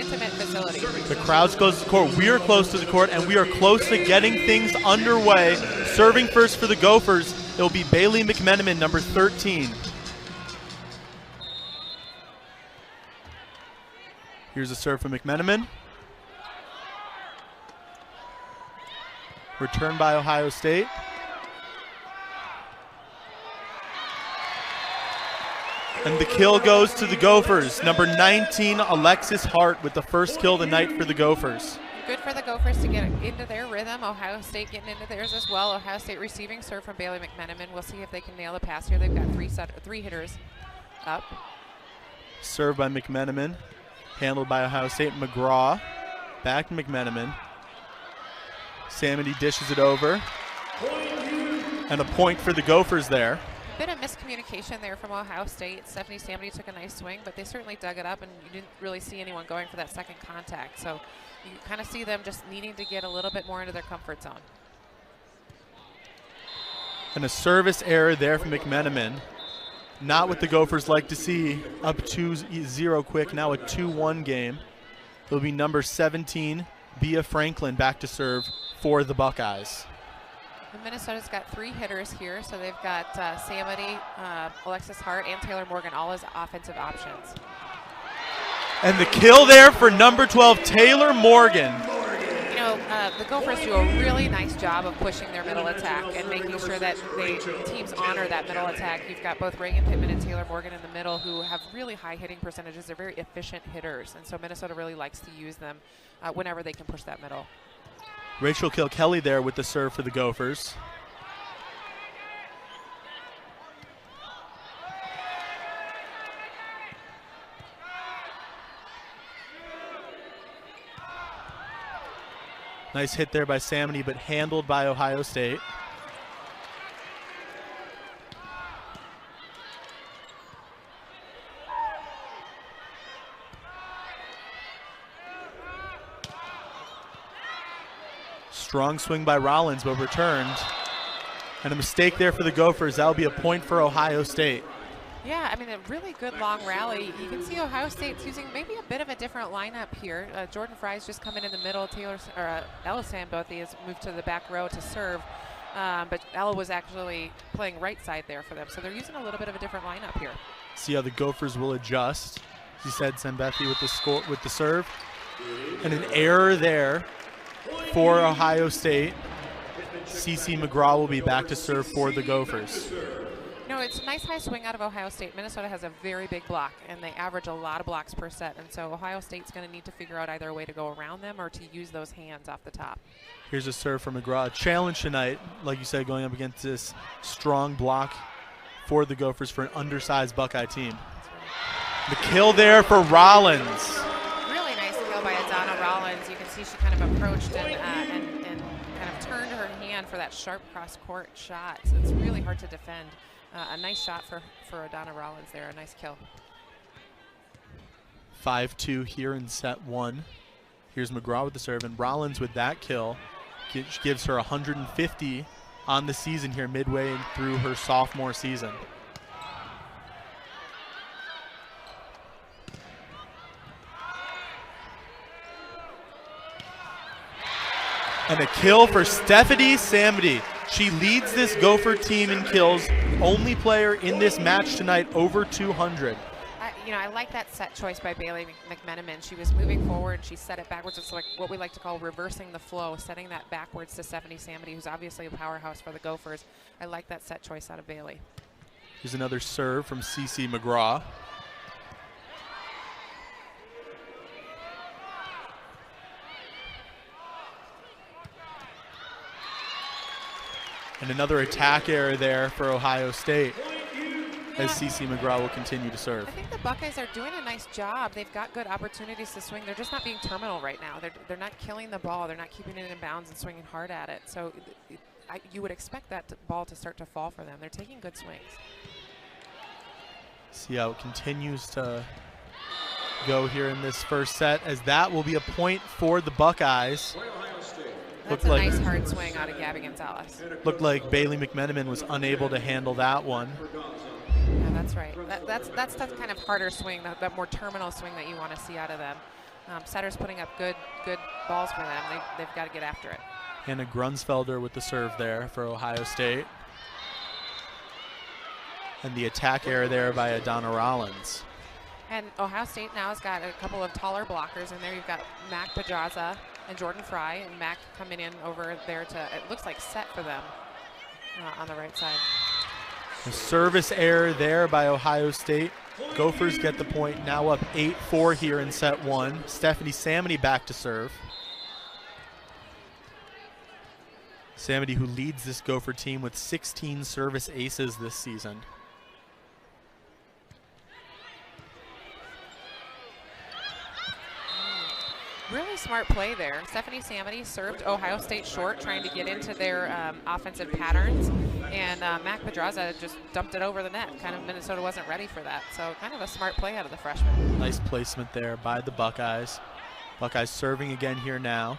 intimate facility. The crowd's close to the court. We are close to the court, and we are close to getting things underway. Serving first for the Gophers, it will be Bailey McMenamin, number 13. Here's a serve from McMenamin. Returned by Ohio State. And the kill goes to the Gophers. Number 19, Alexis Hart, with the first kill of the night for the Gophers. Good for the Gophers to get into their rhythm. Ohio State getting into theirs as well. Ohio State receiving serve from Bailey McMenamin. We'll see if they can nail the pass here. They've got three hitters up. Served by McMenamin. Handled by Ohio State. McGraw. Back to McMenamin. Samity dishes it over. And a point for the Gophers there. Bit of miscommunication there from Ohio State. Stephanie Samity took a nice swing, but they certainly dug it up, and you didn't really see anyone going for that second contact. So you kind of see them just needing to get a little bit more into their comfort zone. And a service error there from McMenamin. Not what the Gophers like to see. Up 2-0 quick, now a 2-1 game. It'll be number 17, Bea Franklin, back to serve for the Buckeyes. And Minnesota's got three hitters here, so they've got Samity, Alexis Hart, and Taylor Morgan, all as offensive options. And the kill there for number 12, Taylor Morgan. You know, the Gophers do a really nice job of pushing their middle attack and making sure that teams honor that middle attack. You've got both Reagan Pittman and Taylor Morgan in the middle who have really high hitting percentages. They're very efficient hitters, and so Minnesota really likes to use them whenever they can push that middle. Rachel Kilkelly there with the serve for the Gophers. Nice hit there by Samity, but handled by Ohio State. Strong swing by Rollins, but returned. And a mistake there for the Gophers. That'll be a point for Ohio State. Yeah, I mean, a really good long rally. You can see Ohio State's using maybe a bit of a different lineup here. Jordan Fry's just come in the middle. Ella Sambothe has moved to the back row to serve. But Ella was actually playing right side there for them. So they're using a little bit of a different lineup here. See how the Gophers will adjust. As you said, Sambothe with the serve. And an error there for Ohio State. CeCe McGraw will be back to serve for the Gophers. You know, it's a nice high swing out of Ohio State. Minnesota has a very big block, and they average a lot of blocks per set. And so Ohio State's going to need to figure out either a way to go around them or to use those hands off the top. Here's a serve from McGraw. A challenge tonight, like you said, going up against this strong block for the Gophers for an undersized Buckeye team. The kill there for Rollins. Really nice kill by Adana Rollins. You can see she kind of approached and kind of turned her hand for that sharp cross-court shot. So it's really hard to defend. A nice shot for Adana Rollins there, a nice kill. 5-2 here in set one. Here's McGraw with the serve, and Rollins with that kill gives her 150 on the season here midway through her sophomore season. And a kill for Stephanie Samity. She leads this Gopher team in kills, only player in this match tonight over 200. I like that set choice by Bailey McMenamin. She was moving forward. She set it backwards. It's like what we like to call reversing the flow, setting that backwards to Stephanie Samity, who's obviously a powerhouse for the Gophers. I like that set choice out of Bailey. Here's another serve from CeCe McGraw. And another attack error there for Ohio State as CeCe McGraw will continue to serve. I think the Buckeyes are doing a nice job. They've got good opportunities to swing. They're just not being terminal right now. They're not killing the ball. They're not keeping it in bounds and swinging hard at it. So you would expect that ball to start to fall for them. They're taking good swings. See how it continues to go here in this first set, as that will be a point for the Buckeyes. That's a nice hard swing out of Gabby Gonzalez. Looked like Bailey McMenamin was unable to handle that one. Yeah, that's right. That's the kind of harder swing, that more terminal swing that you want to see out of them. setters putting up good balls for them. They've got to get after it. Hannah Grunsfelder with the serve there for Ohio State. And the attack error there by Adana Rollins. And Ohio State now has got a couple of taller blockers in there. You've got Mac Pedraza and Jordan Fry, and Mac coming in over there to, it looks like set for them on the right side. A service error there by Ohio State. Gophers get the point, now up 8-4 here in set one. Stephanie Samity back to serve. Samity, who leads this Gopher team with 16 service aces this season. Really smart play there. Stephanie Samity served Ohio State short, trying to get into their offensive patterns, and Mac Pedraza just dumped it over the net. Kind of Minnesota wasn't ready for that, so kind of a smart play out of the freshman. Nice placement there by the Buckeyes. Buckeyes serving again here now.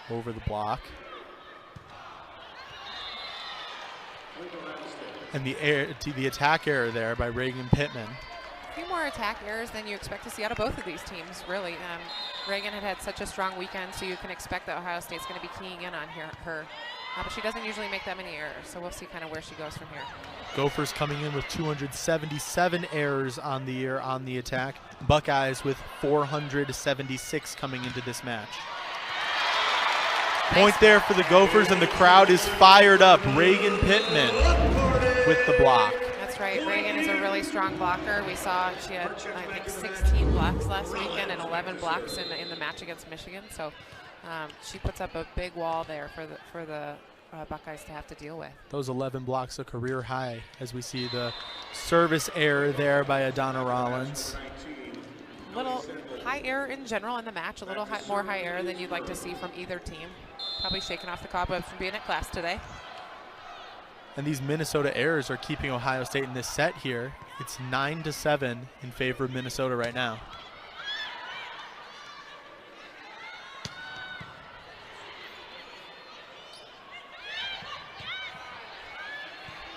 Over the block. And the attack error there by Reagan Pittman. A few more attack errors than you expect to see out of both of these teams, really. Reagan had such a strong weekend, so you can expect that Ohio State's going to be keying in on her. But she doesn't usually make that many errors, so we'll see kind of where she goes from here. Gophers coming in with 277 errors on the year on the attack. Buckeyes with 476 coming into this match. Point there for the Gophers, and the crowd is fired up. Reagan Pittman with the block. That's right. Reagan is a really strong blocker. We saw she had, I think, 16 blocks last weekend and 11 blocks in the match against Michigan. So she puts up a big wall there for the Buckeyes to have to deal with. Those 11 blocks a career high, as we see the service error there by Adana Rollins. Little high error in general in the match, a little more high error than you'd like to see from either team. Probably shaking off the cobwebs from being at class today. And these Minnesota errors are keeping Ohio State in this set here. It's 9-7 in favor of Minnesota right now.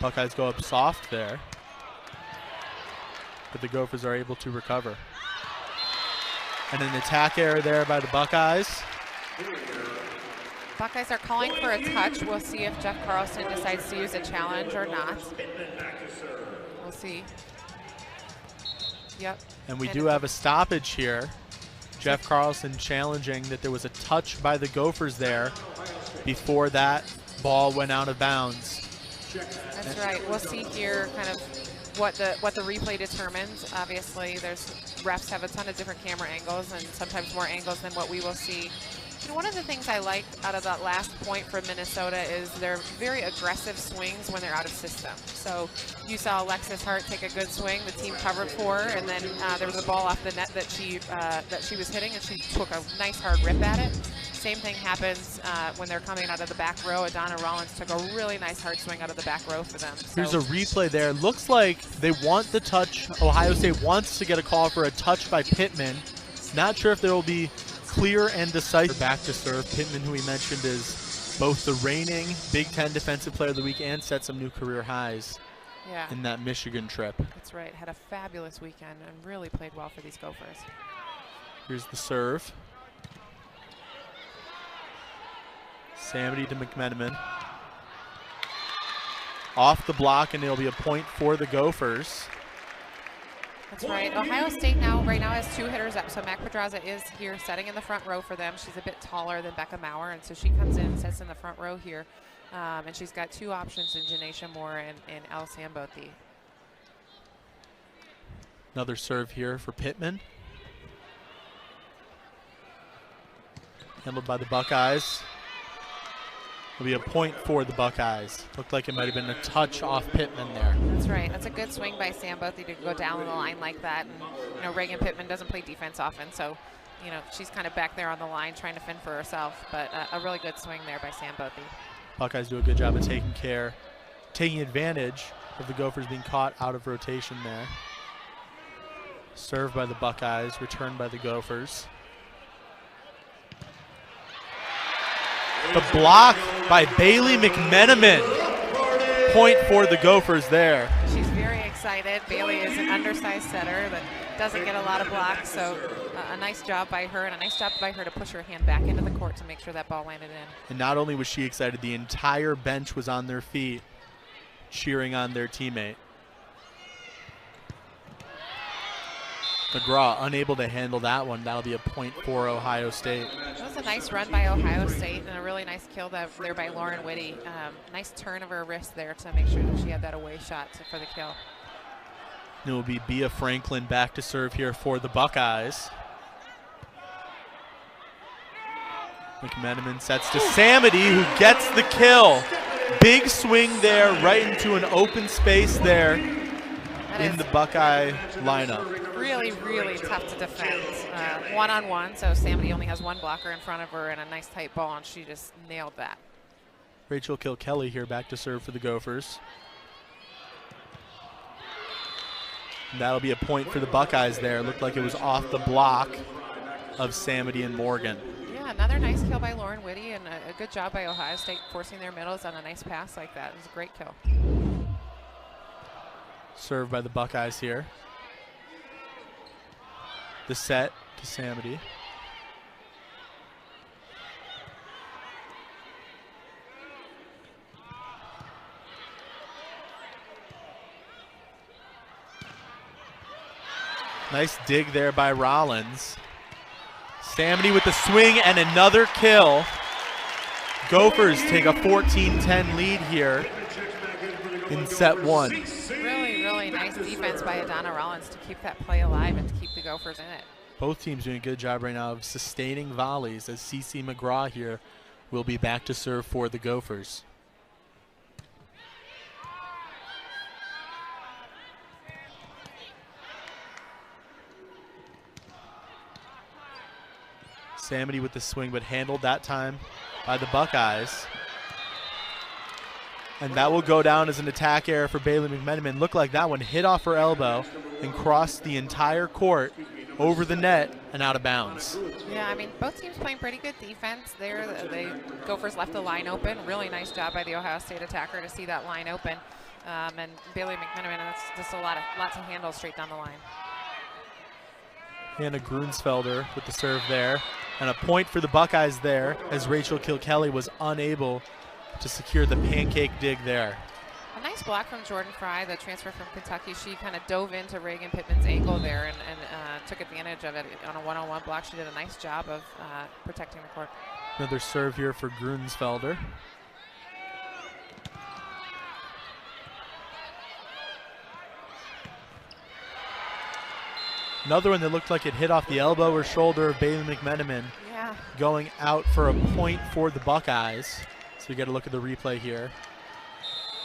Buckeyes go up soft there, but the Gophers are able to recover. And an attack error there by the Buckeyes. Buckeyes are calling for a touch. We'll see if Jeff Carlson decides to use a challenge or not. We'll see. Yep. And we do have a stoppage here. Jeff Carlson challenging that there was a touch by the Gophers there before that ball went out of bounds. That's right. We'll see here kind of what the replay determines. Obviously, refs have a ton of different camera angles and sometimes more angles than what we will see. You know, one of the things I liked out of that last point from Minnesota is their very aggressive swings when they're out of system. So you saw Alexis Hart take a good swing, the team covered for her, and then there was a ball off the net that she was hitting, and she took a nice hard rip at it. Same thing happens when they're coming out of the back row. Adana Rollins took a really nice hard swing out of the back row for them. So here's a replay there. Looks like they want the touch. Ohio State wants to get a call for a touch by Pittman. Not sure if there will be clear and decisive. Back to serve. Pittman, who we mentioned, is both the reigning Big Ten Defensive Player of the Week and set some new career highs in that Michigan trip. That's right. Had a fabulous weekend and really played well for these Gophers. Here's the serve. Samity to McMenamin. Off the block, and it'll be a point for the Gophers. That's right. Ohio State right now has two hitters up. So Mac Pedraza is here setting in the front row for them. She's a bit taller than Becca Maurer, and so she comes in and sits in the front row here. And she's got two options in Janisha Moore and Elle Sambothi. Another serve here for Pittman. Handled by the Buckeyes. It'll be a point for the Buckeyes. Looked like it might have been a touch off Pittman there. That's right. That's a good swing by Sambothi to go down the line like that. And, you know, Reagan Pittman doesn't play defense often, so, you know, she's kind of back there on the line trying to fend for herself. But a really good swing there by Sambothi. Buckeyes do a good job of taking advantage of the Gophers being caught out of rotation there. Served by the Buckeyes, returned by the Gophers. The block by Bailey McMenamin. Point for the Gophers there. She's very excited. Bailey is an undersized setter that doesn't get a lot of blocks, so a nice job by her, and a nice job by her to push her hand back into the court to make sure that ball landed in. And not only was she excited, the entire bench was on their feet cheering on their teammate. McGraw unable to handle that one. That'll be a point for Ohio State. That was a nice run by Ohio State and a really nice kill there by Lauren Whitty. Nice turn of her wrist there to make sure that she had that away shot for the kill. It will be Bea Franklin back to serve here for the Buckeyes. McMenamin sets to Samity, who gets the kill. Big swing there, right into an open space there in the Buckeye lineup. Really, really tough to defend. One-on-one, so Samity only has one blocker in front of her and a nice tight ball, and she just nailed that. Rachel Kilkelly here back to serve for the Gophers. And that'll be a point for the Buckeyes there. Looked like it was off the block of Samity and Morgan. Yeah, another nice kill by Lauren Whitty, and a good job by Ohio State forcing their middles on a nice pass like that. It was a great kill. Served by the Buckeyes here. The set to Samity. Nice dig there by Rollins. Samity with the swing and another kill. Gophers take a 14-10 lead here in set one. Really, really nice defense by Adana Rollins to keep that play alive and to keep the Gophers in it. Both teams doing a good job right now of sustaining volleys, as CeCe McGraw here will be back to serve for the Gophers. Samity with the swing, but handled that time by the Buckeyes. And that will go down as an attack error for Bailey McMenamin. Looked like that one hit off her elbow and crossed the entire court over the net and out of bounds. Yeah, I mean, both teams playing pretty good defense there. The Gophers left the line open. Really nice job by the Ohio State attacker to see that line open. And Bailey McMenamin, that's just a lot to handle straight down the line. Hannah Grunsfelder with the serve there. And a point for the Buckeyes there, as Rachel Kilkelly was unable to secure the pancake dig there. A nice block from Jordan Fry, the transfer from Kentucky. She kind of dove into Reagan Pittman's ankle there and took advantage of it on a one-on-one block. She did a nice job of protecting the court. Another serve here for Grunsfelder. Another one that looked like it hit off the elbow or shoulder of Bailey McMenamin. Yeah. Going out for a point for the Buckeyes. So we get a look at the replay here.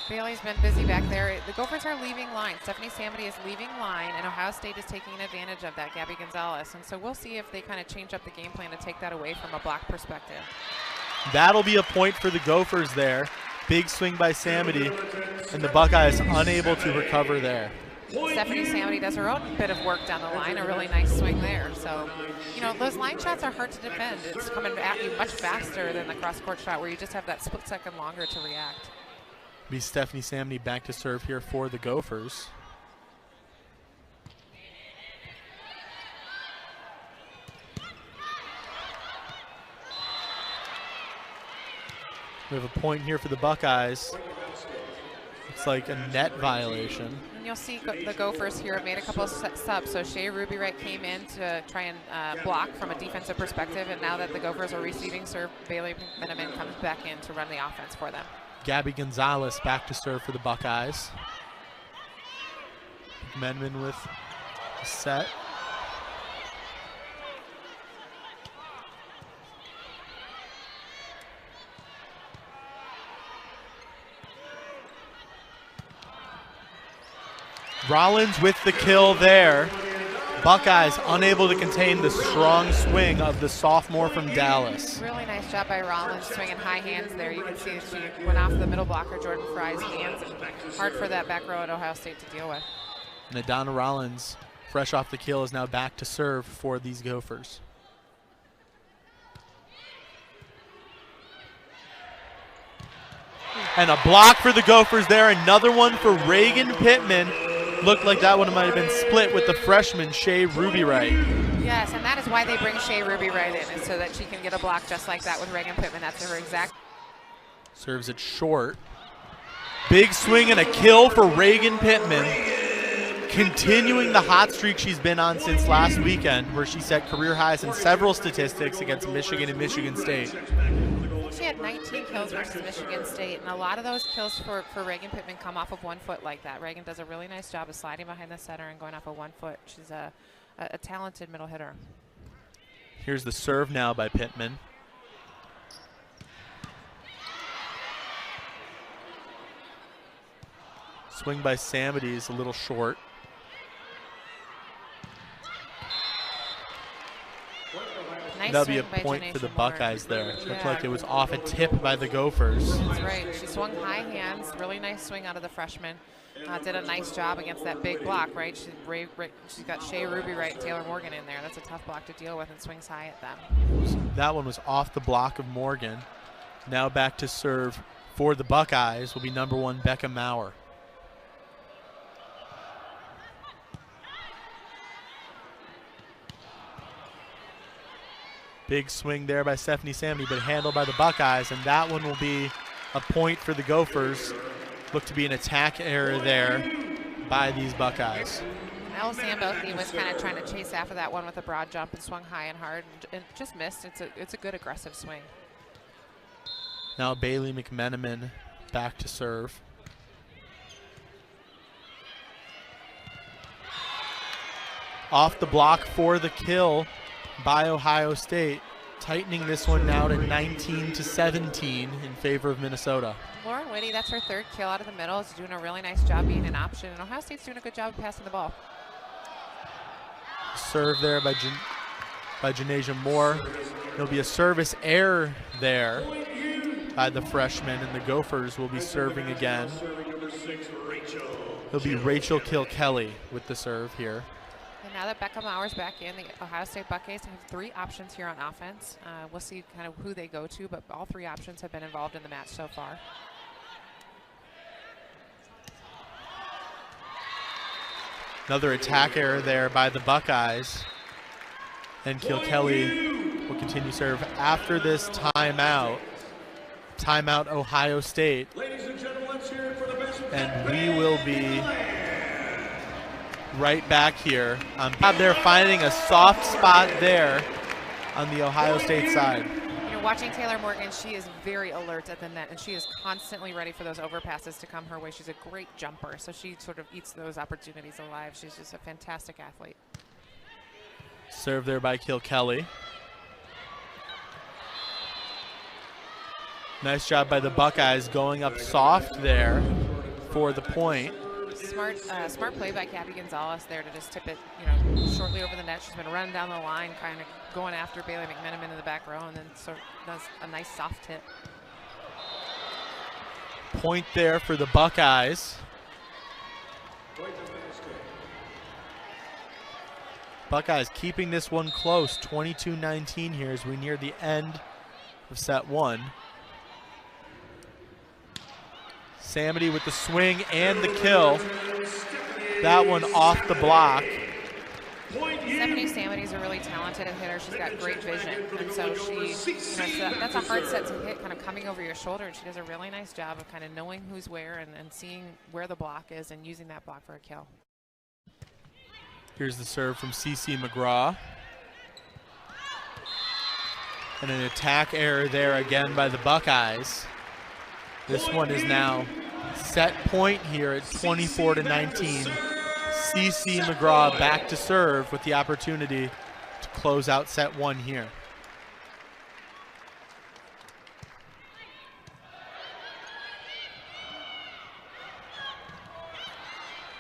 Bailey's been busy back there. The Gophers are leaving line. Stephanie Samity is leaving line, and Ohio State is taking advantage of that, Gabby Gonzalez. And so we'll see if they kind of change up the game plan to take that away from a block perspective. That'll be a point for the Gophers there. Big swing by Samity, and the Buckeyes unable to recover there. Stephanie Samity does her own bit of work down the line, a really nice swing there. So, you know, those line shots are hard to defend. It's coming at you much faster than the cross-court shot where you just have that split second longer to react. Be Stephanie Samity back to serve here for the Gophers. We have a point here for the Buckeyes. Looks like a net violation. And you'll see the Gophers here have made a couple of subs. So Shea Ruby-Wright came in to try and block from a defensive perspective, and now that the Gophers are receiving serve, Bailey McMenamin comes back in to run the offense for them. Gabby Gonzalez back to serve for the Buckeyes. McMenamin with a set. Rollins with the kill there. Buckeyes unable to contain the strong swing of the sophomore from Dallas. Really nice job by Rollins, swinging high hands there. You can see she went off the middle blocker, Jordan Fry's hands, and hard for that back row at Ohio State to deal with. And Adana Rollins, fresh off the kill, is now back to serve for these Gophers. And a block for the Gophers there. Another one for Reagan Pittman, Looked like that one might have been split with the freshman, Shea Ruby-Wright. Yes, and that is why they bring Shea Ruby-Wright in, is so that she can get a block just like that with Reagan Pittman. That's her exact. Serves it short. Big swing and a kill for Reagan Pittman. Continuing the hot streak she's been on since last weekend, where she set career highs in several statistics against Michigan and Michigan State. She had 19 kills versus Michigan State, and a lot of those kills for Reagan Pittman come off of 1 foot like that. Reagan does a really nice job of sliding behind the center and going off of 1 foot. She's a talented middle hitter. Here's the serve now by Pittman. Swing by Samity is a little short. Nice. That'll be a point for the Buckeyes there. Yeah. Looked like it was off a tip by the Gophers. That's right. She swung high hands. Really nice swing out of the freshman. Did a nice job against that big block, right? She's got Shea Ruby-Wright and Taylor Morgan in there. That's a tough block to deal with, and swings high at them. That one was off the block of Morgan. Now back to serve for the Buckeyes will be number 1, Becca Maurer. Big swing there by Stephanie Samity, but handled by the Buckeyes, and that one will be a point for the Gophers. Looked to be an attack error there by these Buckeyes. Elisambothy was kind of trying to chase after that one with a broad jump and swung high and hard and just missed. It's a good aggressive swing. Now Bailey McMenamin back to serve. Off the block for the kill by Ohio State, tightening this one now to 19-17 in favor of Minnesota. Lauren Whitty, that's her 3rd kill out of the middle. Is doing a really nice job being an option, and Ohio State's doing a good job of passing the ball. Serve there by Janasia Moore. There'll be a service error there by the freshman, and the Gophers will be serving again. It'll be Rachel Kilkelly with the serve here. And now that Becca Maurer's back in, the Ohio State Buckeyes have 3 options here on offense. We'll see kind of who they go to, but all 3 options have been involved in the match so far. Another attack error there by the Buckeyes. And Kilkelly will continue serve after this timeout. Timeout Ohio State. And we will be right back here. They're finding a soft spot there on the Ohio State side. You're watching Taylor Morgan. She is very alert at the net, and she is constantly ready for those overpasses to come her way. She's a great jumper, so she sort of eats those opportunities alive. She's just a fantastic athlete. Serve there by Kilkelly. Nice job by the Buckeyes going up soft there for the point. Smart play by Gabby Gonzalez there to just tip it, shortly over the net. She's been running down the line, kind of going after Bailey McMenamin in the back row, and then sort of does a nice soft hit. Point there for the Buckeyes. Buckeyes keeping this one close, 22-19 here as we near the end of set 1. Samity with the swing and the kill. That one off the block. Stephanie Samity's a really talented hitter. She's got great vision, and so that's a hard set to hit, kind of coming over your shoulder, and she does a really nice job of kind of knowing who's where and seeing where the block is and using that block for a kill. Here's the serve from CeCe McGraw. And an attack error there again by the Buckeyes. This one is now set point here at 24-19. CeCe McGraw back to serve with the opportunity to close out set 1 here.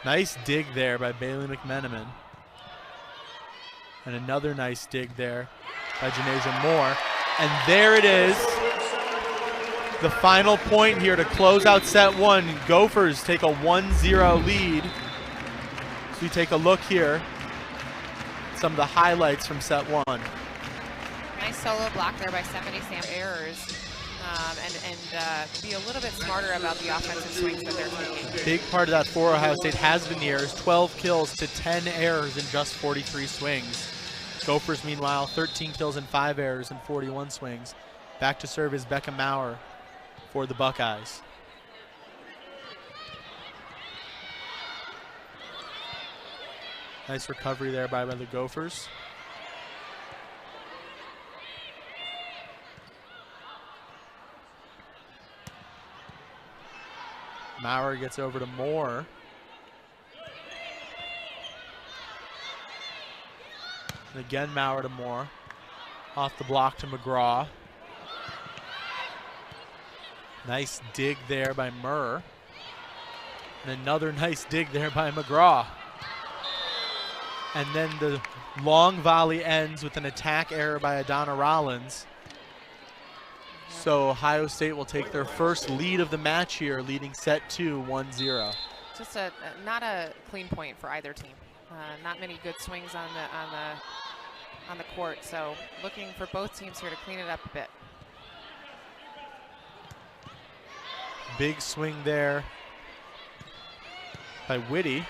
Nice dig there by Bailey McMenamin. And another nice dig there by Janasia Moore. And there it is. The final point here to close out set 1. Gophers take a 1-0 lead. So we take a look here. Some of the highlights from set 1. Nice solo block there by Stephanie Sam. Errors. and be a little bit smarter about the offensive swings that they're taking. Big part of that for Ohio State has been the errors. 12 kills to 10 errors in just 43 swings. Gophers, meanwhile, 13 kills and 5 errors in 41 swings. Back to serve is Becca Maurer for the Buckeyes. Nice recovery there by the Gophers. Maurer gets over to Moore. And again, Maurer to Moore. Off the block to McGraw. Nice dig there by Murr. And another nice dig there by McGraw. And then the long volley ends with an attack error by Adana Rollins. So Ohio State will take their first lead of the match here, leading set 2, 1-0. Just not a clean point for either team. Not many good swings on the court. So looking for both teams here to clean it up a bit. Big swing there by Whitty.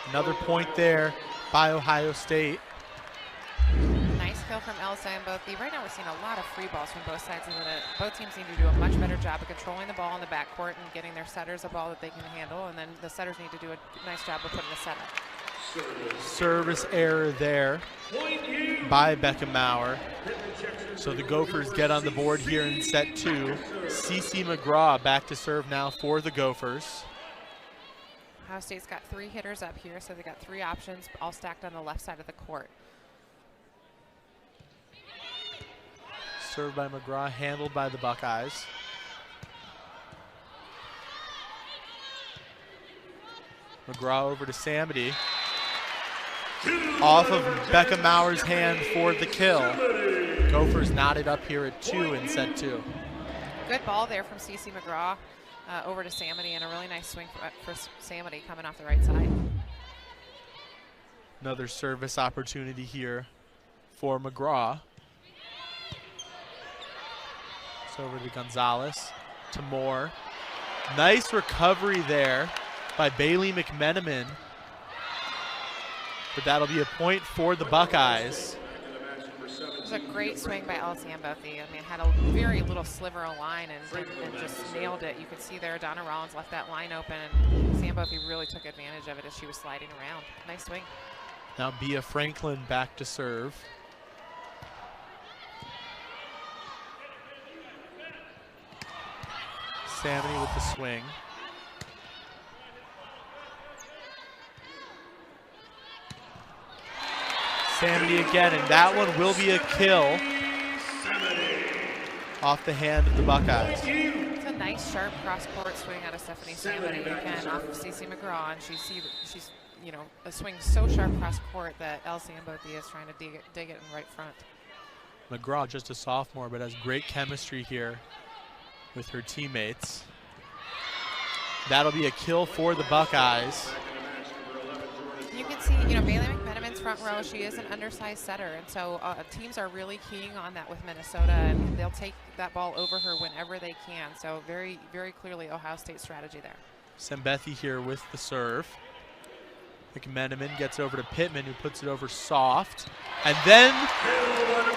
Another point there by Ohio State. Nice kill from El Sambothi. Right now we're seeing a lot of free balls from both sides of the net. Both teams need to do a much better job of controlling the ball in the backcourt and getting their setters a ball that they can handle, and then the setters need to do a nice job of putting the set up. Service error there by Becca Maurer. So the Gophers get on the board here in set 2. CeCe McGraw back to serve now for the Gophers. Ohio State's got 3 hitters up here, so they got 3 options, all stacked on the left side of the court. Served by McGraw, handled by the Buckeyes. McGraw over to Samity. Off of Becca Maurer's hand for the kill. Gophers knotted up here at 2 in set 2. Good ball there from CeCe McGraw. Over to Samity, and a really nice swing for Samity coming off the right side. Another service opportunity here for McGraw. It's over to Gonzalez, to Moore. Nice recovery there by Bailey McMenamin. But that'll be a point for the Buckeyes. It was a great swing by El Sambothi. I mean, had a very little sliver of line and just nailed it. You could see there Donna Rollins left that line open, and Sambothi really took advantage of it as she was sliding around. Nice swing. Now Bea Franklin back to serve. Samity with the swing. Samity again, and that one will be a kill off the hand of the Buckeyes. It's a nice, sharp cross-court swing out of Stephanie Samity again off of CeCe McGraw, and she's you know, a swing so sharp cross-court that El Sambothi is trying to dig it in right front. McGraw, just a sophomore, but has great chemistry here with her teammates. That'll be a kill for the Buckeyes. You can see, you know, Bailey McMenamin's front row, she is an undersized setter, and so teams are really keying on that with Minnesota, and they'll take that ball over her whenever they can. So very, very clearly Ohio State strategy there. Sambethi here with the serve. McMenamin gets over to Pittman, who puts it over soft. And then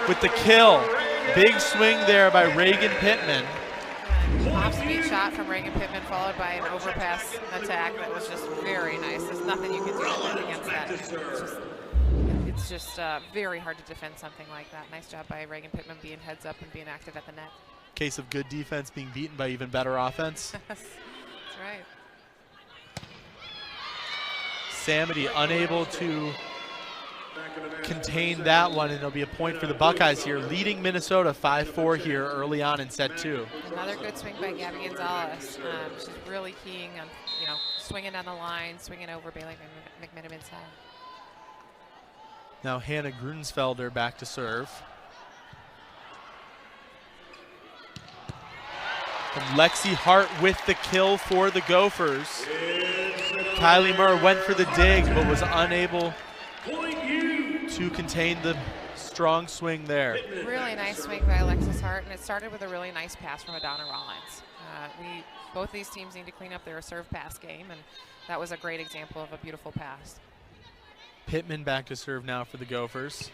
with the kill, big swing there by Reagan Pittman. Off-speed shot from Reagan Pittman, followed by an overpass attack that was just very nice. There's nothing you can do against that. It's just very hard to defend something like that. Nice job by Reagan Pittman being heads up and being active at the net. Case of good defense being beaten by even better offense. That's right. Samity unable to contain that one, and it'll be a point for the Buckeyes here, leading Minnesota 5-4 here early on in set 2. Another good swing by Gabby Gonzalez. She's really keying on, you know, swinging down the line, swinging over Bailey McMenamin's head. Now Hannah Grunsfelder back to serve. And Lexi Hart with the kill for the Gophers. Kylie Murr went for the dig, but was unable to contain the Strong swing there. Really nice swing by Alexis Hart, and it started with a really nice pass from Adana Rollins. Both these teams need to clean up their serve pass game, and that was a great example of a beautiful pass. Pittman back to serve now for the Gophers.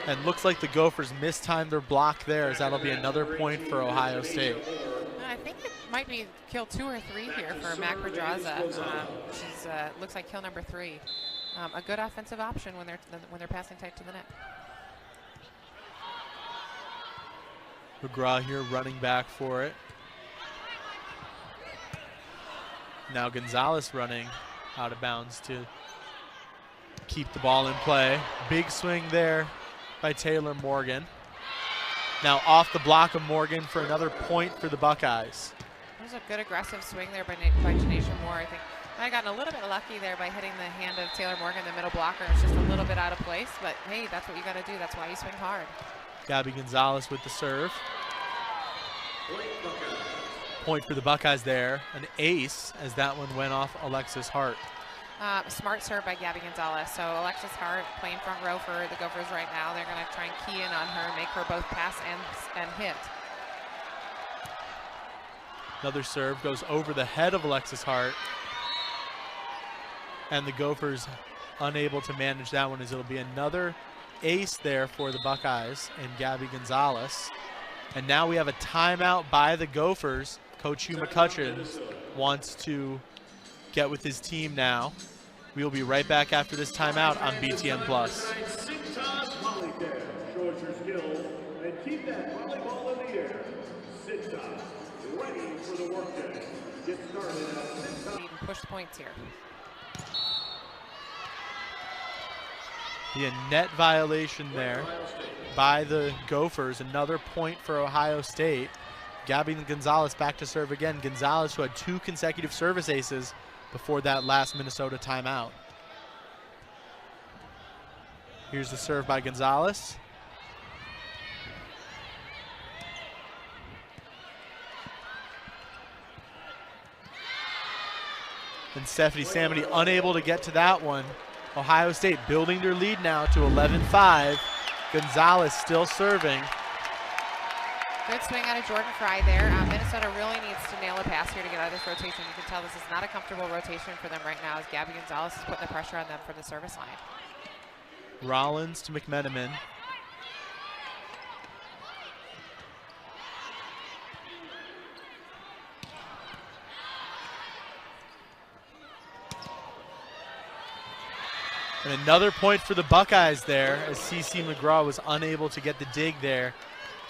And looks like the Gophers mistimed their block there, as that'll be another point for Ohio State. I think it might be kill 2 or 3 here for Mac Pedraza. She's looks like kill number 3. A good offensive option when they're passing tight to the net. McGraw here running back for it. Now Gonzalez running out of bounds to keep the ball in play. Big swing there by Taylor Morgan. Now off the block of Morgan for another point for the Buckeyes. That was a good aggressive swing there by Janisha Moore. I think I gotten a little bit lucky there by hitting the hand of Taylor Morgan, the middle blocker. It's just a little bit out of place, but hey, that's what you got to do. That's why you swing hard. Gabby Gonzalez with the serve. Point for the Buckeyes there. An ace as that one went off Alexis Hart. Smart serve by Gabby Gonzalez. So Alexis Hart playing front row for the Gophers right now. They're going to try and key in on her, make her both pass and hit. Another serve goes over the head of Alexis Hart. And the Gophers unable to manage that one, as it'll be another ace there for the Buckeyes and Gabby Gonzalez. And now we have a timeout by the Gophers. Coach Hugh McCutcheon wants to get with his team now. We will be right back after this timeout on BTN Plus. Push points here. The net violation there by the Gophers. Another point for Ohio State. Gabby Gonzalez back to serve again. Gonzalez, who had 2 consecutive service aces before that last Minnesota timeout. Here's the serve by Gonzalez. And Stephanie Samity unable to get to that one. Ohio State building their lead now to 11-5. Gonzalez still serving. Good swing out of Jordan Fry there. Minnesota really needs to nail a pass here to get out of this rotation. You can tell this is not a comfortable rotation for them right now, as Gabby Gonzalez is putting the pressure on them for the service line. Rollins to McMenamin. And another point for the Buckeyes there, as CeCe McGraw was unable to get the dig there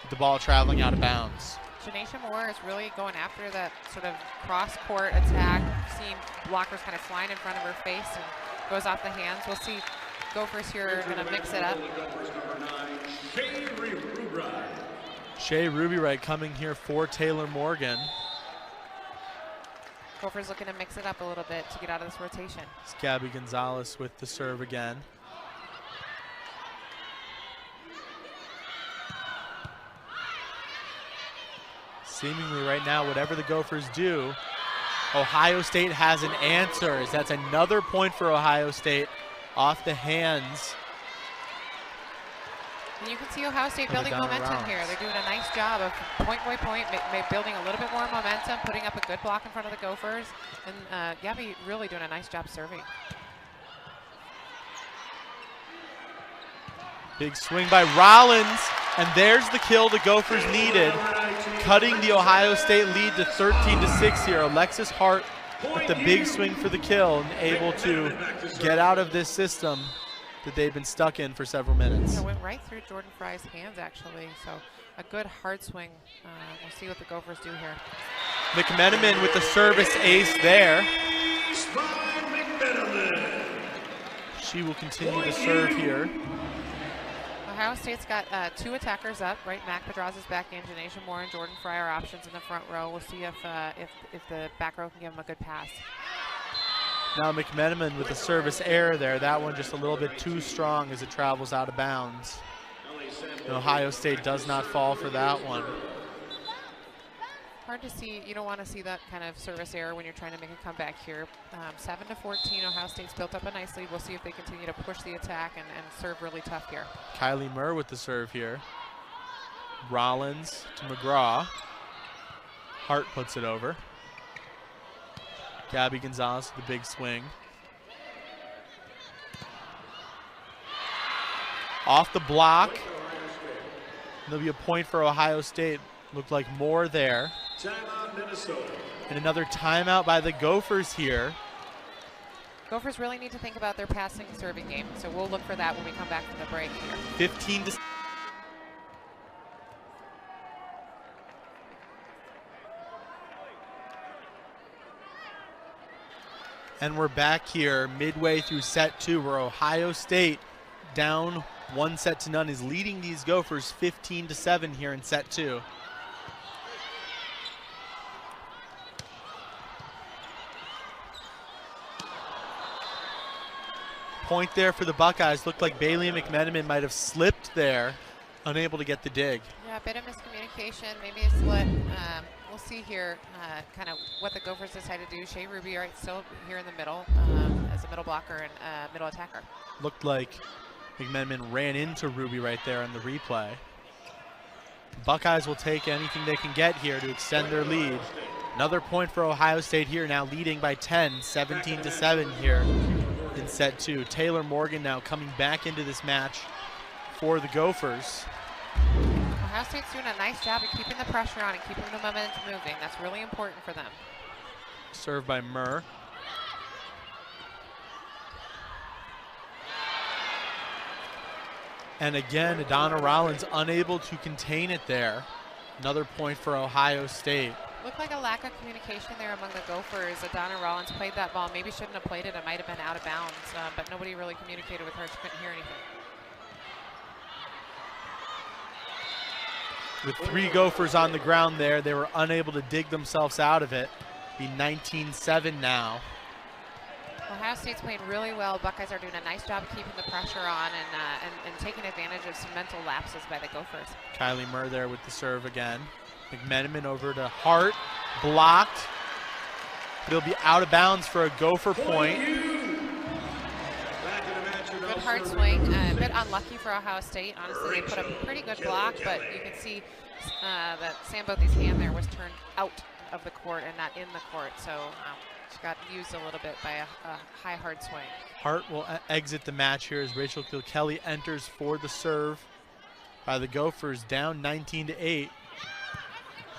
with the ball traveling out of bounds. Janisha Moore is really going after that sort of cross-court attack, seeing blockers kind of flying in front of her face and goes off the hands. We'll see Gophers here are going to mix it up. Shea Ruby-Wright coming here for Taylor Morgan. Gophers looking to mix it up a little bit to get out of this rotation. It's Gabby Gonzalez with the serve again. Seemingly right now, whatever the Gophers do, Ohio State has an answer, as that's another point for Ohio State off the hands. And you can see Ohio State building momentum here. They're doing a nice job of point by point, building a little bit more momentum, putting up a good block in front of the Gophers. And Gabby really doing a nice job serving. Big swing by Rollins, and there's the kill the Gophers needed, cutting the Ohio State lead to 13-6 here. Alexis Hart with the big swing for the kill and able to get out of this system that they've been stuck in for several minutes. It went right through Jordan Fry's hands, actually. So a good hard swing. We'll see what the Gophers do here. McMenamin with the service ace there. She will continue to serve here. Ohio State's got 2 attackers up, right? Mac Pedraza's back in. Janisha Moore and Jordan Fry are options in the front row. We'll see if the back row can give them a good pass. Now McMenamin with the service error there. That one just a little bit too strong as it travels out of bounds. And Ohio State does not fall for that one. Hard to see. You don't want to see that kind of service error when you're trying to make a comeback here. 7-14, Ohio State's built up a nice lead. We'll see if they continue to push the attack and serve really tough here. Kylie Murr with the serve here. Rollins to McGraw. Hart puts it over. Gabby Gonzalez with the big swing. Off the block. There'll be a point for Ohio State. Looked like more there. Timeout, Minnesota. And another timeout by the Gophers here. Gophers really need to think about their passing and serving game, so we'll look for that when we come back from the break here. 15 to. And we're back here midway through set 2, where Ohio State, down 1-0, is leading these Gophers 15-7 here in set 2. Point there for the Buckeyes. Looked like Bailey McMenamin might have slipped there, unable to get the dig. Yeah, a bit of miscommunication, maybe a slip. We'll see here kind of what the Gophers decide to do. Shea Ruby right still here in the middle as a middle blocker and middle attacker. Looked like McMenamin ran into Ruby right there on the replay. Buckeyes will take anything they can get here to extend their lead. Another point for Ohio State here, now leading by 10, 17-7 here in set 2. Taylor Morgan now coming back into this match for the Gophers. Ohio State's doing a nice job of keeping the pressure on and keeping the momentum moving. That's really important for them. Served by Murr. And again, Adana Rollins unable to contain it there. Another point for Ohio State. Looked like a lack of communication there among the Gophers. Adana Rollins played that ball. Maybe shouldn't have played it. It might have been out of bounds, but nobody really communicated with her. She couldn't hear anything. With 3 Gophers on the ground there, they were unable to dig themselves out of it. Be 19-7 now. Ohio State's playing really well. Buckeyes are doing a nice job of keeping the pressure on and taking advantage of some mental lapses by the Gophers. Kylie Murr there with the serve again. McMenamin over to Hart, blocked. It'll be out of bounds for a Gopher point. Good hard swing, a bit unlucky for Ohio State. Honestly, they put a pretty good block, but you can see that Sam Bothy's hand there was turned out of the court and not in the court, so she got used a little bit by a high hard swing. Hart will exit the match here as Rachel Kilkelly enters for the serve by the Gophers, down 19-8.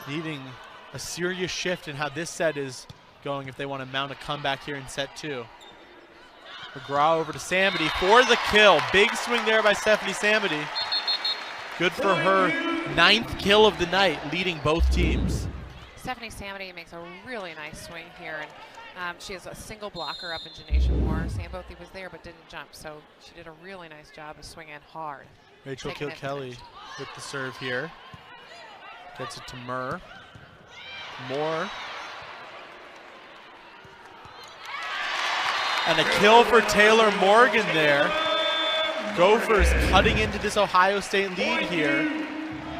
Needing a serious shift in how this set is going if they want to mount a comeback here in set 2. McGraw over to Samity for the kill. Big swing there by Stephanie Samity. Good for her 9th kill of the night, leading both teams. Stephanie Samity makes a really nice swing here, and she has a single blocker up in Janaisha Moore. Sam Bothy was there but didn't jump, so she did a really nice job of swinging hard. Rachel Kilkelly with the serve here. Gets it to Murr. Moore. And a kill for Taylor Morgan there. Gophers cutting into this Ohio State lead here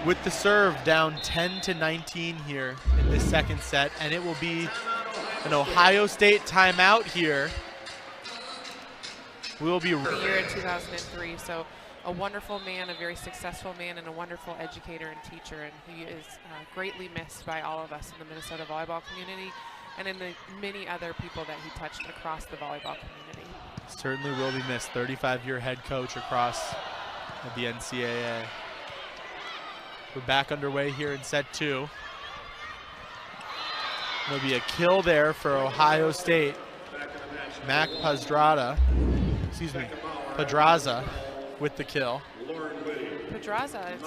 with the serve, down 10-19 here in this second set. And it will be an Ohio State timeout here. We'll be the year in 2003, so a wonderful man, a very successful man, and a wonderful educator and teacher, and he is greatly missed by all of us in the Minnesota volleyball community and in the many other people that he touched across the volleyball community. Certainly will be missed. 35-year head coach across the NCAA. We're back underway here in set 2. There'll be a kill there for Ohio State. Mac Pedraza with the kill. Pedraza is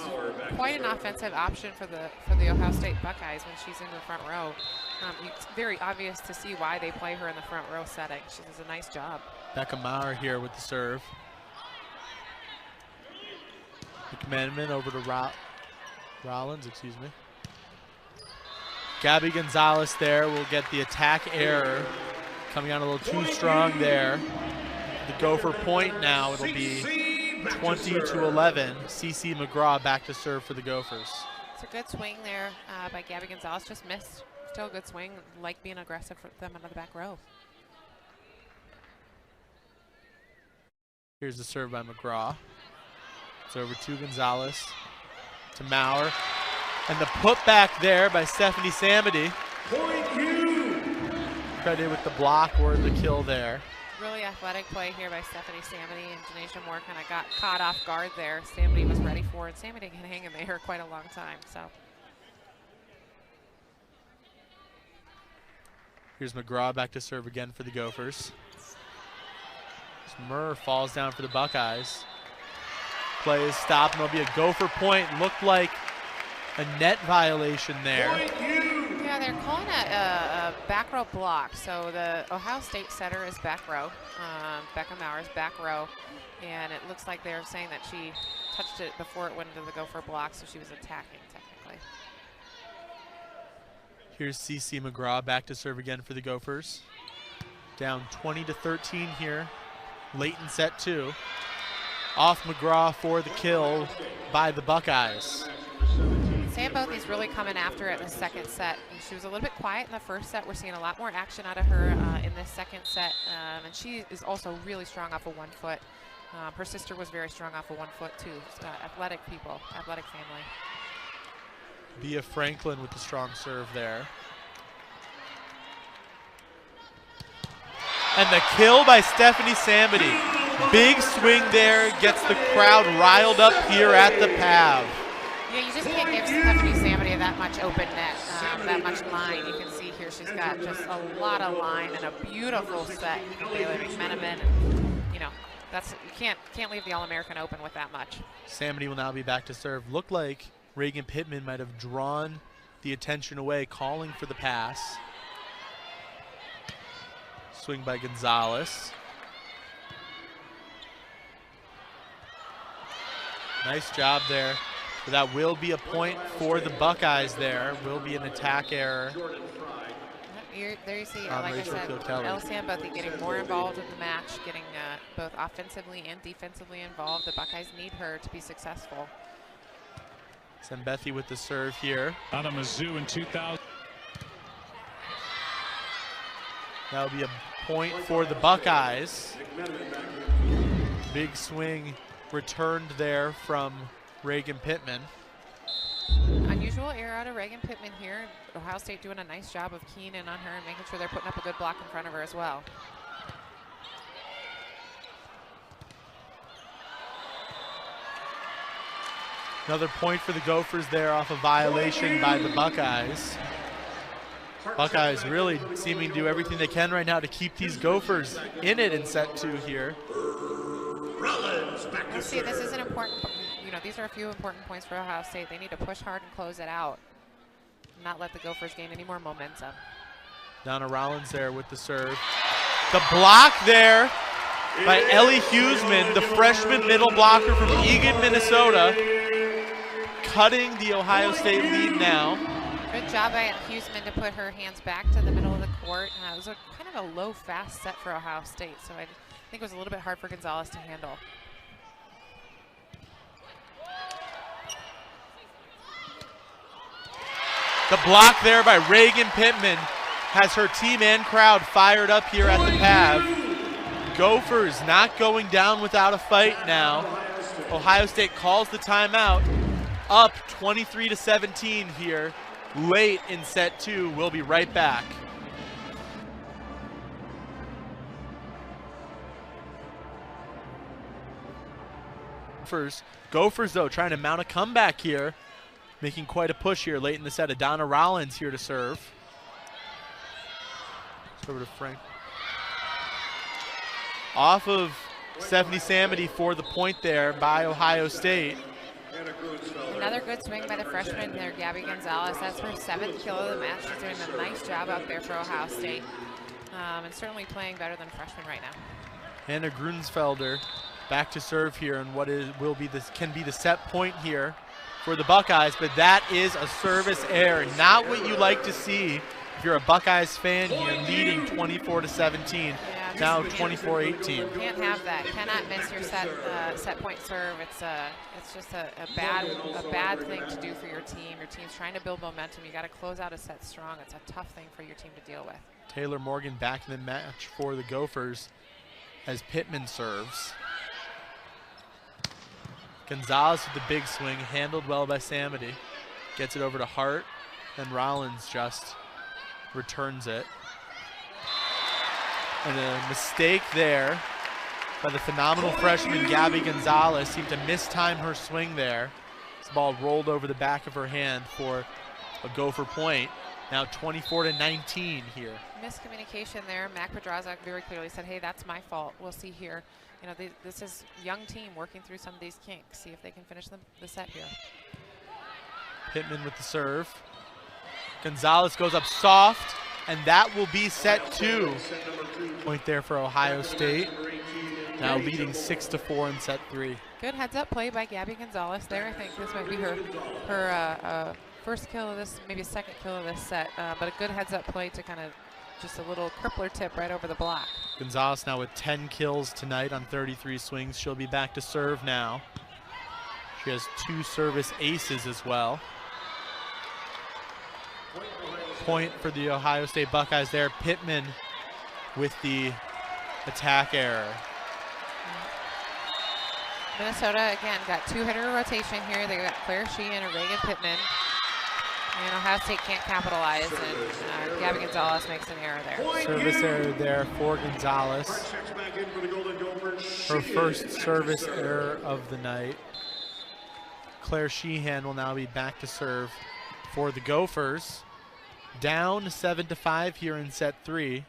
quite an offensive option for the Ohio State Buckeyes when she's in the front row. It's very obvious to see why they play her in the front row setting. She does a nice job. Becca Maurer here with the serve. McMenamin over to Rollins, excuse me. Gabby Gonzalez there will get the attack error. Coming out a little too strong there. The Gopher point now, it'll be 20-11. CeCe McGraw back to serve for the Gophers. It's a good swing there by Gabby Gonzalez. Just missed. Still a good swing. Like being aggressive for them into the back row. Here's the serve by McGraw. It's over to Gonzalez, to Maurer. And the putback there by Stephanie Samity. Credit with the block or the kill there. Really athletic play here by Stephanie Samity, and Denasia Moore kind of got caught off guard there. Samity was ready for it. Samity can hang in there quite a long time. So here's McGraw back to serve again for the Gophers. Murr falls down for the Buckeyes. Play is stopped, and there'll be a Gopher point. Looked like a net violation there. Yeah, they're calling a back row block. So the Ohio State setter is back row. Becca Mauer's back row. And it looks like they're saying that she touched it before it went into the Gopher block, so she was attacking technically. Here's CeCe McGraw back to serve again for the Gophers. Down 20-13 here. Late in set 2. Off McGraw for the kill by the Buckeyes. Sam Bothy's really coming after it in the second set. And she was a little bit quiet in the first set. We're seeing a lot more action out of her in this second set. And she is also really strong off of 1 foot. Her sister was very strong off of 1 foot too. Athletic people, athletic family. Bia Franklin with the strong serve there. And the kill by Stephanie Samity. Big swing there, gets the crowd riled up here at the PAV. Yeah, you just can't give Stephanie Samity that much open net, that much line. You can see here she's got just a lot of line and a beautiful set from Bailey McMenamin. You know, you can't leave the All-American open with that much. Samity will now be back to serve. Looked like Reagan Pittman might have drawn the attention away, calling for the pass. Swing by Gonzalez. Nice job there. But that will be a point for the Buckeyes there. Will be an attack error. There you see, like I said, El Sambothy getting more involved in the match, getting both offensively and defensively involved. The Buckeyes need her to be successful. Sambethy with the serve here. Out of Mizzou in 2000. That'll be a point for the Buckeyes. Big swing returned there from Reagan Pittman. Unusual error out of Reagan Pittman here. Ohio State doing a nice job of keying in on her and making sure they're putting up a good block in front of her as well. Another point for the Gophers there off a violation by the Buckeyes. Buckeyes really seeming to do everything they can right now to keep these Gophers in it in set 2 here. You see, this is an important, these are a few important points for Ohio State. They need to push hard and close it out, not let the Gophers gain any more momentum. Donna Rollins there with the serve. The block there by Ellie Huseman, the freshman middle blocker from Eagan, Minnesota, cutting the Ohio State lead now. Good job by Huseman to put her hands back to the middle of the court. It was kind of a low, fast set for Ohio State, so I think it was a little bit hard for Gonzalez to handle. The block there by Reagan Pittman has her team and crowd fired up here at the PAV. Gophers not going down without a fight now. Ohio State calls the timeout. Up 23-17 here, late in set 2. We'll be right back. Gophers though trying to mount a comeback here, making quite a push here late in the set. Donna Rollins here to serve. It's over to Frank. Off of Stephanie Samity for the point there by Ohio State. Another good swing by the freshman there, Gabby Gonzalez. That's her 7th kill of the match. She's doing a nice job out there for Ohio State, and certainly playing better than freshman right now. Hannah Grunsfelder back to serve here, and can be the set point here for the Buckeyes, but that is a service error. Not what you like to see if you're a Buckeyes fan here, leading 24-17. Yeah, now 24-18. Can't have that. Cannot miss your set point serve. It's just a bad thing to do for your team. Your team's trying to build momentum. You got to close out a set strong. It's a tough thing for your team to deal with. Taylor Morgan back in the match for the Gophers as Pittman serves. Gonzalez with the big swing, handled well by Samity. Gets it over to Hart, and Rollins just returns it. And a mistake there by the phenomenal freshman Gabby Gonzalez. Seemed to mistime her swing there. This ball rolled over the back of her hand for a Gopher point. Now 24-19 here. Miscommunication there. Mac Pedraza very clearly said, hey, that's my fault. We'll see here. You know, this is young team working through some of these kinks. See if they can finish the set here. Pittman with the serve. Gonzalez goes up soft, and that will be set 2. Point there for Ohio State. Now leading 6-4 in set 3. Good heads-up play by Gabby Gonzalez there. I think this might be her first kill of this, maybe second kill of this set, but a good heads-up play to kind of just a little crippler tip right over the block. Gonzalez now with 10 kills tonight on 33 swings. She'll be back to serve now. She has 2 service aces as well. Point for the Ohio State Buckeyes there. Pittman with the attack error. Minnesota, again, got 2-hitter rotation here. They got Claire Sheehan and Reagan Pittman. And Ohio State can't capitalize, and Gabby Gonzalez makes an error there. Service error there for Gonzalez. Her first service error of the night. Claire Sheehan will now be back to serve for the Gophers. Down 7-5 here in set 3.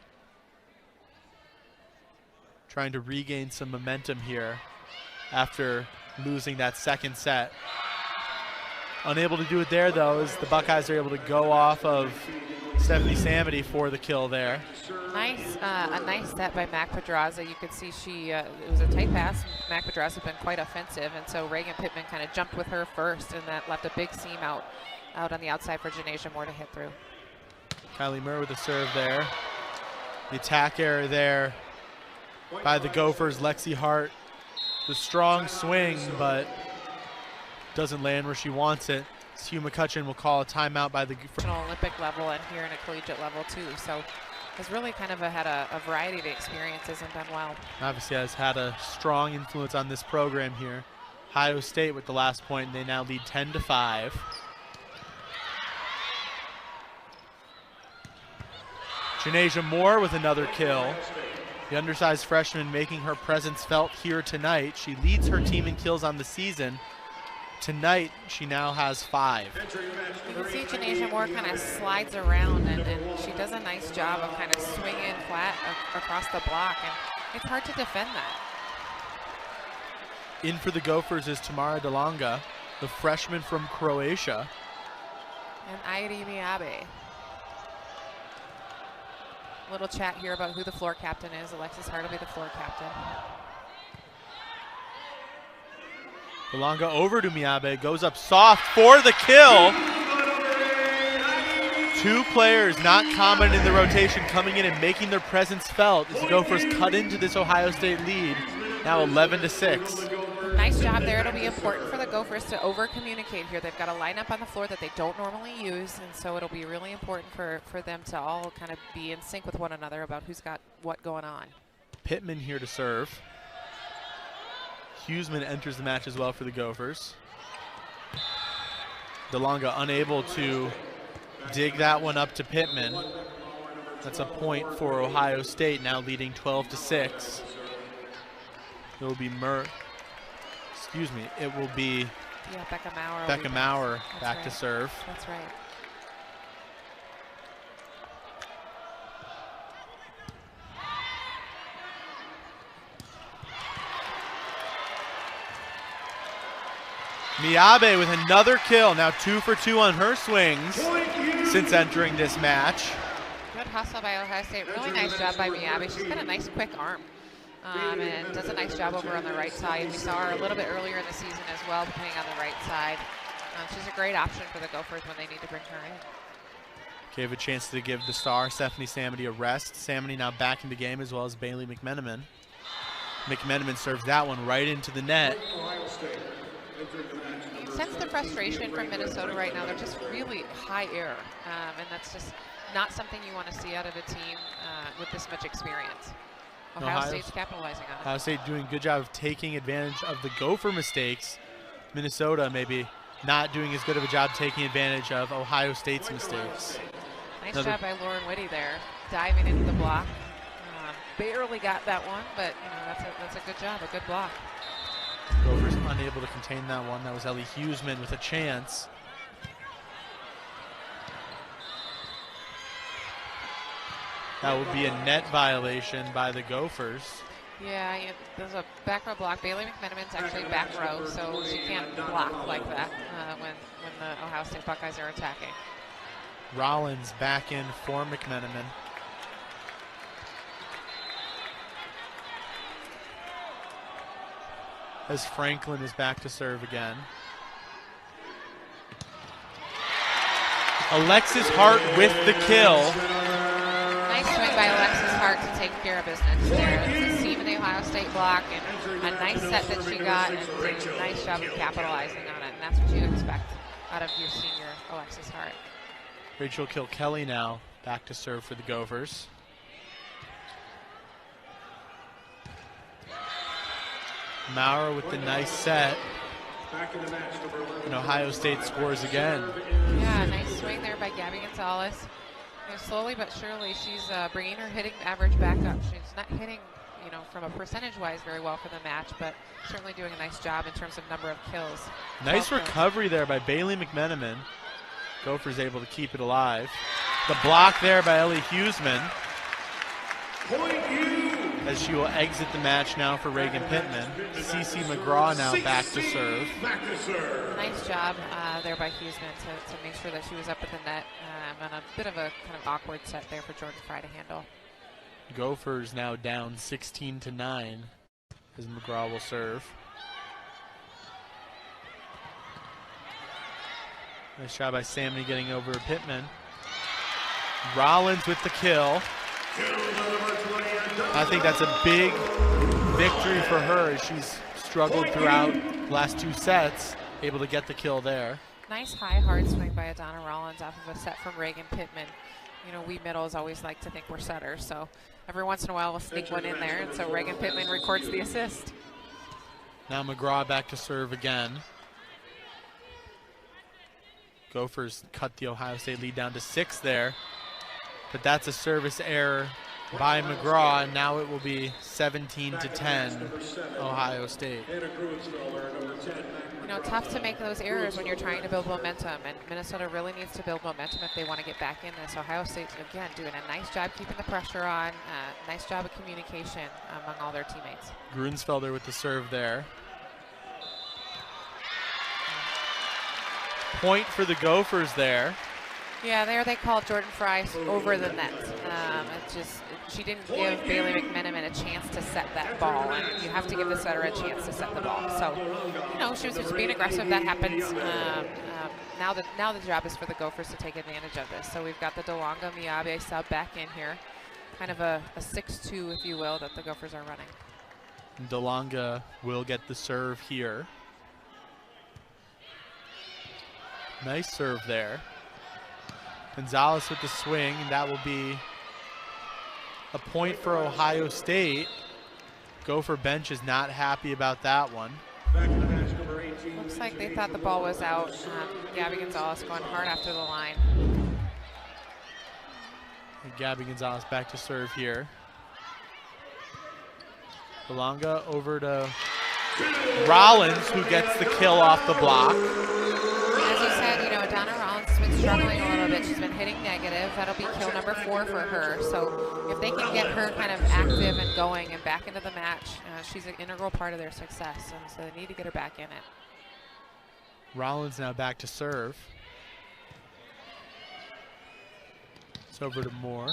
Trying to regain some momentum here after losing that second set. Unable to do it there, though, as the Buckeyes are able to go off of Stephanie Samity for the kill there. A nice set by Mac Pedraza. You could see it was a tight pass. Mac Pedraza has been quite offensive, and so Reagan Pittman kind of jumped with her first, and that left a big seam out on the outside for Janasia Moore to hit through. Kylie Murr with the serve there. The attack error there by the Gophers. Lexi Hart, the strong swing, but doesn't land where she wants it. Hugh McCutcheon will call a timeout by the Olympic level and here in a collegiate level too. So has really kind of had a variety of experiences and done well. Obviously has had a strong influence on this program here. Ohio State with the last point, and they now lead 10-5. Janasia Moore with another kill. The undersized freshman making her presence felt here tonight. She leads her team in kills on the season. Tonight, she now has 5. You can see Janasia Moore kind of slides around, and she does a nice job of kind of swinging flat across the block, and it's hard to defend that. In for the Gophers is Tamara Delonga, the freshman from Croatia. And Airi Miyabe. Little chat here about who the floor captain is. Alexis Hart will be the floor captain. Delonga over to Miyabe, goes up soft for the kill. 2 players not common in the rotation coming in and making their presence felt as the Gophers cut into this Ohio State lead, now 11-6. Nice job there. It'll be important for the Gophers to over-communicate here. They've got a lineup on the floor that they don't normally use, and so it'll be really important for them to all kind of be in sync with one another about who's got what going on. Pittman here to serve. Huseman enters the match as well for the Gophers. Delonga unable to dig that one up to Pittman. That's a point for Ohio State, now leading 12-6. It will be it will be Becca Maurer back to serve. That's right. Miyabe with another kill, now 2 for 2 on her swings since entering this match. Good hustle by Ohio State. Really nice job by Miyabe. She's got a nice quick arm and does a nice job over on the right side. We saw her a little bit earlier in the season as well, playing on the right side. She's a great option for the Gophers when they need to bring her in. Gave a chance to give the star, Stephanie Samity, a rest. Samity now back in the game, as well as Bailey McMenamin. McMenamin serves that one right into the net. You sense the frustration from Minnesota right now. They're just really high error, and that's just not something you want to see out of a team with this much experience. Ohio State's capitalizing on it. Ohio State doing a good job of taking advantage of the Gopher mistakes. Minnesota maybe not doing as good of a job taking advantage of Ohio State's mistakes. Nice job by Lauren Whitty there, diving into the block. Barely got that one, but you know that's a good job, a good block. Gophers unable to contain that one. That was Ellie Huseman with a chance. That would be a net violation by the Gophers. Yeah, there's a back row block. Bailey McMenamin's actually back row, so she can't block like that when the Ohio State Buckeyes are attacking. Rollins back in for McMenamin. As Franklin is back to serve again. Alexis Hart with the kill. Nice swing by Alexis Hart to take care of business there. It's a seam in the Ohio State block, and a nice set that she got, and a nice job of capitalizing on it, and that's what you expect out of your senior Alexis Hart. Rachel Kilkelly now back to serve for the Gophers. Maurer with the nice set. And Ohio State scores again. Yeah, nice swing there by Gabby Gonzalez. You know, slowly but surely, she's bringing her hitting average back up. She's not hitting, you know, from a percentage-wise very well for the match, but certainly doing a nice job in terms of number of kills. Nice recovery there by Bailey McMenamin. Gophers able to keep it alive. The block there by Ellie Huseman. As she will exit the match now for Reagan Pittman. Cece McGraw now back to serve. Nice job there by Huseman to make sure that she was up at the net on a bit of a kind of awkward set there for Jordan Fry to handle. Gophers now down 16-9 as McGraw will serve. Nice job by Samney getting over Pittman. Rollins with the kill. I think that's a big victory for her as she's struggled throughout the last two sets, able to get the kill there. Nice high hard swing by Adana Rollins off of a set from Reagan Pittman. You know, we middles always like to think we're setters, so every once in a while we'll sneak one in there, and so Reagan Pittman records the assist. Now McGraw back to serve again. Gophers cut the Ohio State lead down to 6 there, but that's a service error by McGraw, and now it will be 17-10 Ohio State. You know, tough to make those errors when you're trying to build momentum, and Minnesota really needs to build momentum if they want to get back in this. Ohio State, again, doing a nice job keeping the pressure on, nice job of communication among all their teammates. Grunsfelder with the serve there. Point for the Gophers there. Yeah, there they called Jordan Fry over the net. She didn't give Bailey McMenamin a chance to set that ball, and you have to give the setter a chance to set the ball. So, you know, she was just being aggressive. That happens. Now the job is for the Gophers to take advantage of this. So we've got the DeLonga Miyabe sub back in here, kind of a 6-2, if you will, that the Gophers are running. DeLonga will get the serve here. Nice serve there. Gonzalez with the swing, and that will be a point for Ohio State. Gopher bench is not happy about that one. Looks like they thought the ball was out. Gabby Gonzalez going hard after the line. And Gabby Gonzalez back to serve here. DeLonga over to Rollins, who gets the kill off the block. As you said, you know, Donna Rollins has been struggling a little bit. She's been hitting negative. That'll be kill number 4 for her. So if they can get her kind of active and going and back into the match, she's an integral part of their success. And so they need to get her back in it. Rollins now back to serve. It's over to Moore.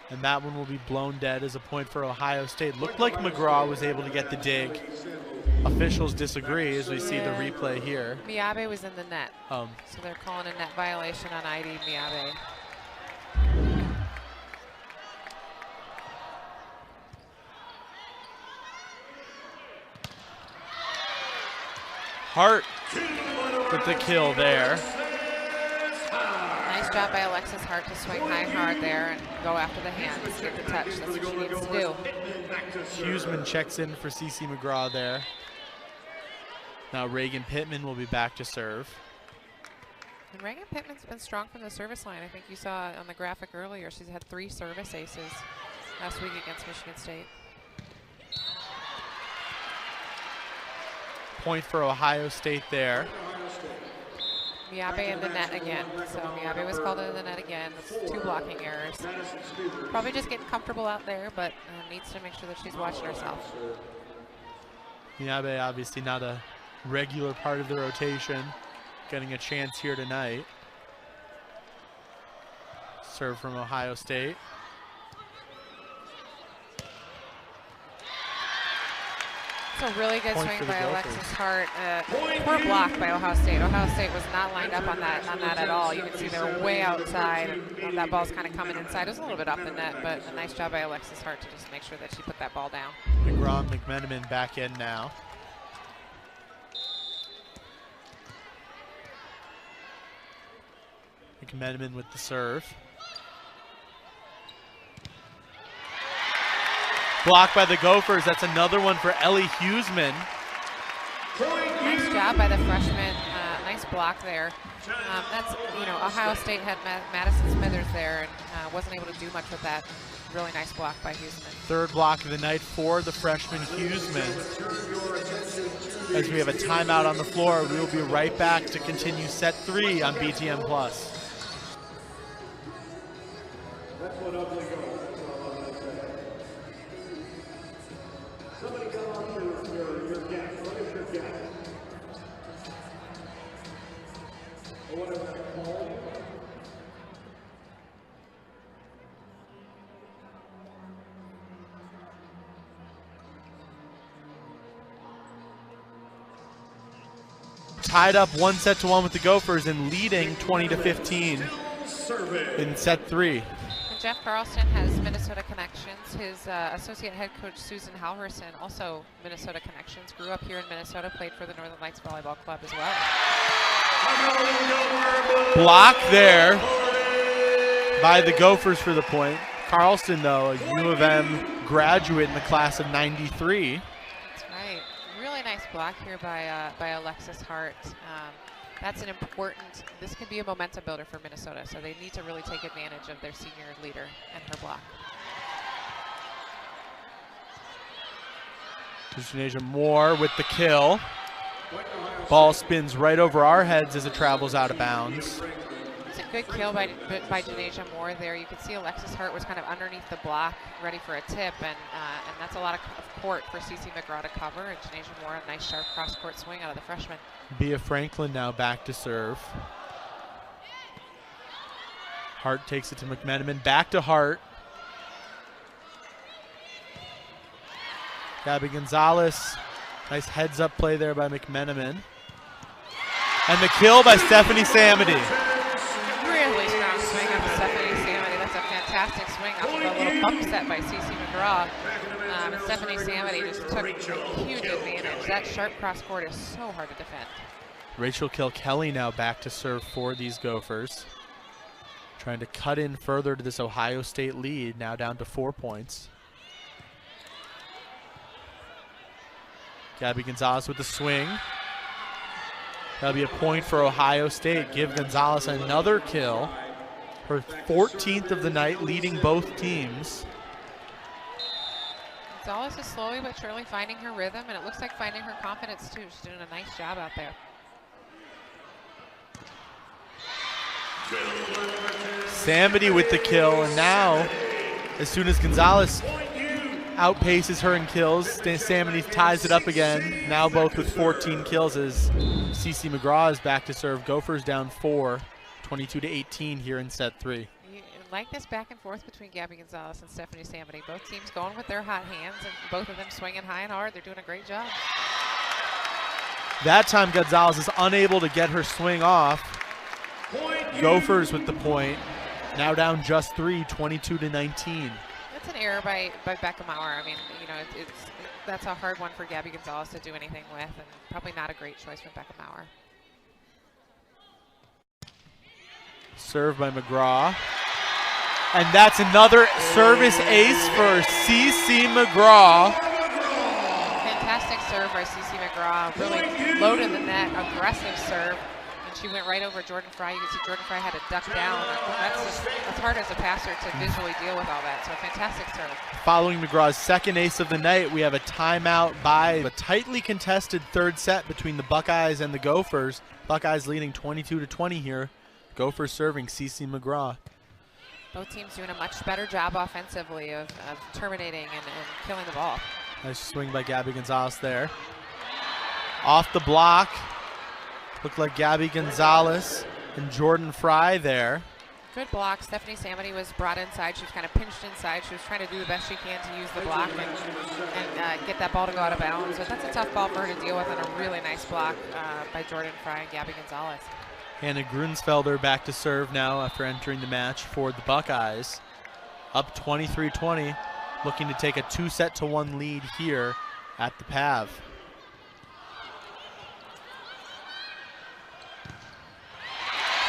And that one will be blown dead as a point for Ohio State. Looked like McGraw was able to get the dig Officials disagree as we see the replay here. Miyabe was in the net. So they're calling a net violation on ID Miyabe. Hart with the kill there. Nice job by Alexis Hart to swing high hard there and go after the hands, get the touch. That's what she needs to do. Huseman checks in for CC McGraw there. Now Reagan Pittman will be back to serve. And Reagan Pittman's been strong from the service line. I think you saw on the graphic earlier, she's had 3 service aces last week against Michigan State. Point for Ohio State there. Miyabe in the net again. So Miyabe was called into the net again. That's 2 blocking errors. Probably just getting comfortable out there, but needs to make sure that she's watching herself. Miyabe obviously not a regular part of the rotation. Getting a chance here tonight. Serve from Ohio State. It's a really good swing by Alexis Hart. Poor block by Ohio State. Ohio State was not lined up on that at all. You can see they're way outside, and that ball's kind of coming inside. It was a little bit off the net, but a nice job by Alexis Hart to just make sure that she put that ball down. McGraw and McMenamin back in now. McMenamin with the serve. Blocked by the Gophers. That's another one for Ellie Huseman. Nice job by the freshman. Nice block there. That's, Ohio State had Madison Smithers there and wasn't able to do much with that. Really nice block by Huseman. 3rd block of the night for the freshman Huseman. As we have a timeout on the floor, we will be right back to continue set 3 on BTN Plus. Tied up 1-1 with the Gophers and leading 20-15 in set 3. And Jeff Carlston has Minnesota connections. His associate head coach Susan Halverson, also Minnesota connections, grew up here in Minnesota, played for the Northern Lights Volleyball Club as well. Block there by the Gophers for the point. Carlston, though, a U of M graduate in the class of '93. That's right. Really nice block here by Alexis Hart. That's an important, this could be a momentum builder for Minnesota, so they need to really take advantage of their senior leader and her block. Janasia Moore with the kill. Ball spins right over our heads as it travels out of bounds. It's a good kill by Janasia Moore there. You can see Alexis Hart was kind of underneath the block, ready for a tip, and that's a lot of court for CC McGraw to cover. And Janasia Moore, a nice sharp cross-court swing out of the freshman. Bea Franklin now back to serve. Hart takes it to McMenamin, back to Hart. Gabby Gonzalez, nice heads-up play there by McMenamin. And the kill by Stephanie Samity. Really strong swing up Stephanie Samity. That's a fantastic swing off of a little bump set by CC McGraw. And Stephanie Samity just took huge advantage. That sharp cross-court is so hard to defend. Rachel Kilkelly now back to serve for these Gophers. Trying to cut in further to this Ohio State lead, now down to 4 points. Gabby Gonzalez with the swing. That'll be a point for Ohio State. Give Gonzalez another kill. Her 14th of the night, leading both teams. Gonzalez is slowly but surely finding her rhythm, and it looks like finding her confidence too. She's doing a nice job out there. Samity with the kill, and now, as soon as Gonzalez outpaces her in kills, Samity ties it up again. Now both with 14 kills as CC McGraw is back to serve. Gophers down 4, 22-18 here in set 3. You like this back and forth between Gabby Gonzalez and Stephanie Samity. Both teams going with their hot hands, and both of them swinging high and hard. They're doing a great job. That time Gonzalez is unable to get her swing off. Gophers with the point. Now down just 3, 22-19. That's an error by Becca Maurer. I mean, you know, that's a hard one for Gabby Gonzalez to do anything with, and probably not a great choice from Becca Maurer. Serve by McGraw. And that's another service ace for CeCe McGraw. Fantastic serve by CeCe McGraw. Really loaded the net, aggressive serve. And she went right over Jordan Fry. You can see Jordan Fry had to duck down. That's hard as a passer to visually deal with all that. So fantastic serve. Following McGraw's second ace of the night, we have a timeout by a tightly contested third set between the Buckeyes and the Gophers. Buckeyes leading 22-20 here. Gophers serving CeCe McGraw. Both teams doing a much better job offensively of terminating and killing the ball. Nice swing by Gabby Gonzalez there. Off the block. Looked like Gabby Gonzalez and Jordan Fry there. Good block. Stephanie Samity was brought inside. She was kind of pinched inside. She was trying to do the best she can to use the block and get that ball to go out of bounds. So that's a tough ball for her to deal with, and a really nice block by Jordan Fry and Gabby Gonzalez. Hannah Grunsfelder back to serve now after entering the match for the Buckeyes. Up 23-20, looking to take a 2-set-to-1 lead here at the PAV.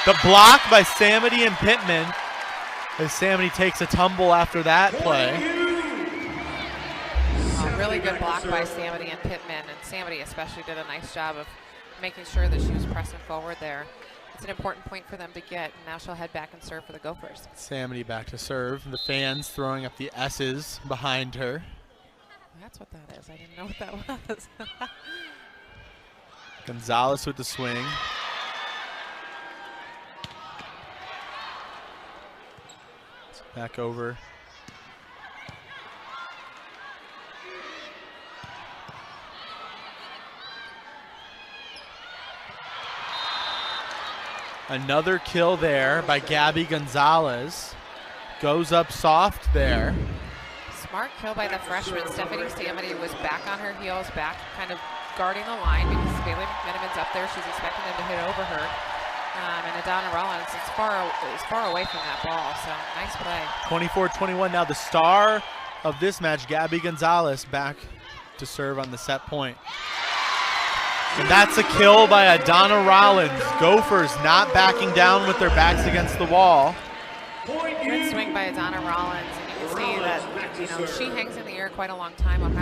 The block by Samity and Pittman as Samity takes a tumble after that play. Really good block by Samity and Pittman, and Samity especially did a nice job of making sure that she was pressing forward there. It's an important point for them to get, and now she'll head back and serve for the Gophers. Samity back to serve. The fans throwing up the S's behind her. That's what that is. I didn't know what that was. Gonzalez with the swing. Back over. Another kill there by Gabby Gonzalez. Goes up soft there. Smart kill by the freshman. Stephanie Samity was back on her heels, back kind of guarding the line because Bailey McMenamin's up there. She's expecting them to hit over her. And Adana Rollins is far away from that ball, so nice play. 24-21 now. The star of this match, Gabby Gonzalez, back to serve on the set point. And that's a kill by Adana Rollins. Gophers not backing down with their backs against the wall. Good swing by Adana Rollins, and you can see that, you know, she hangs in the air quite a long time on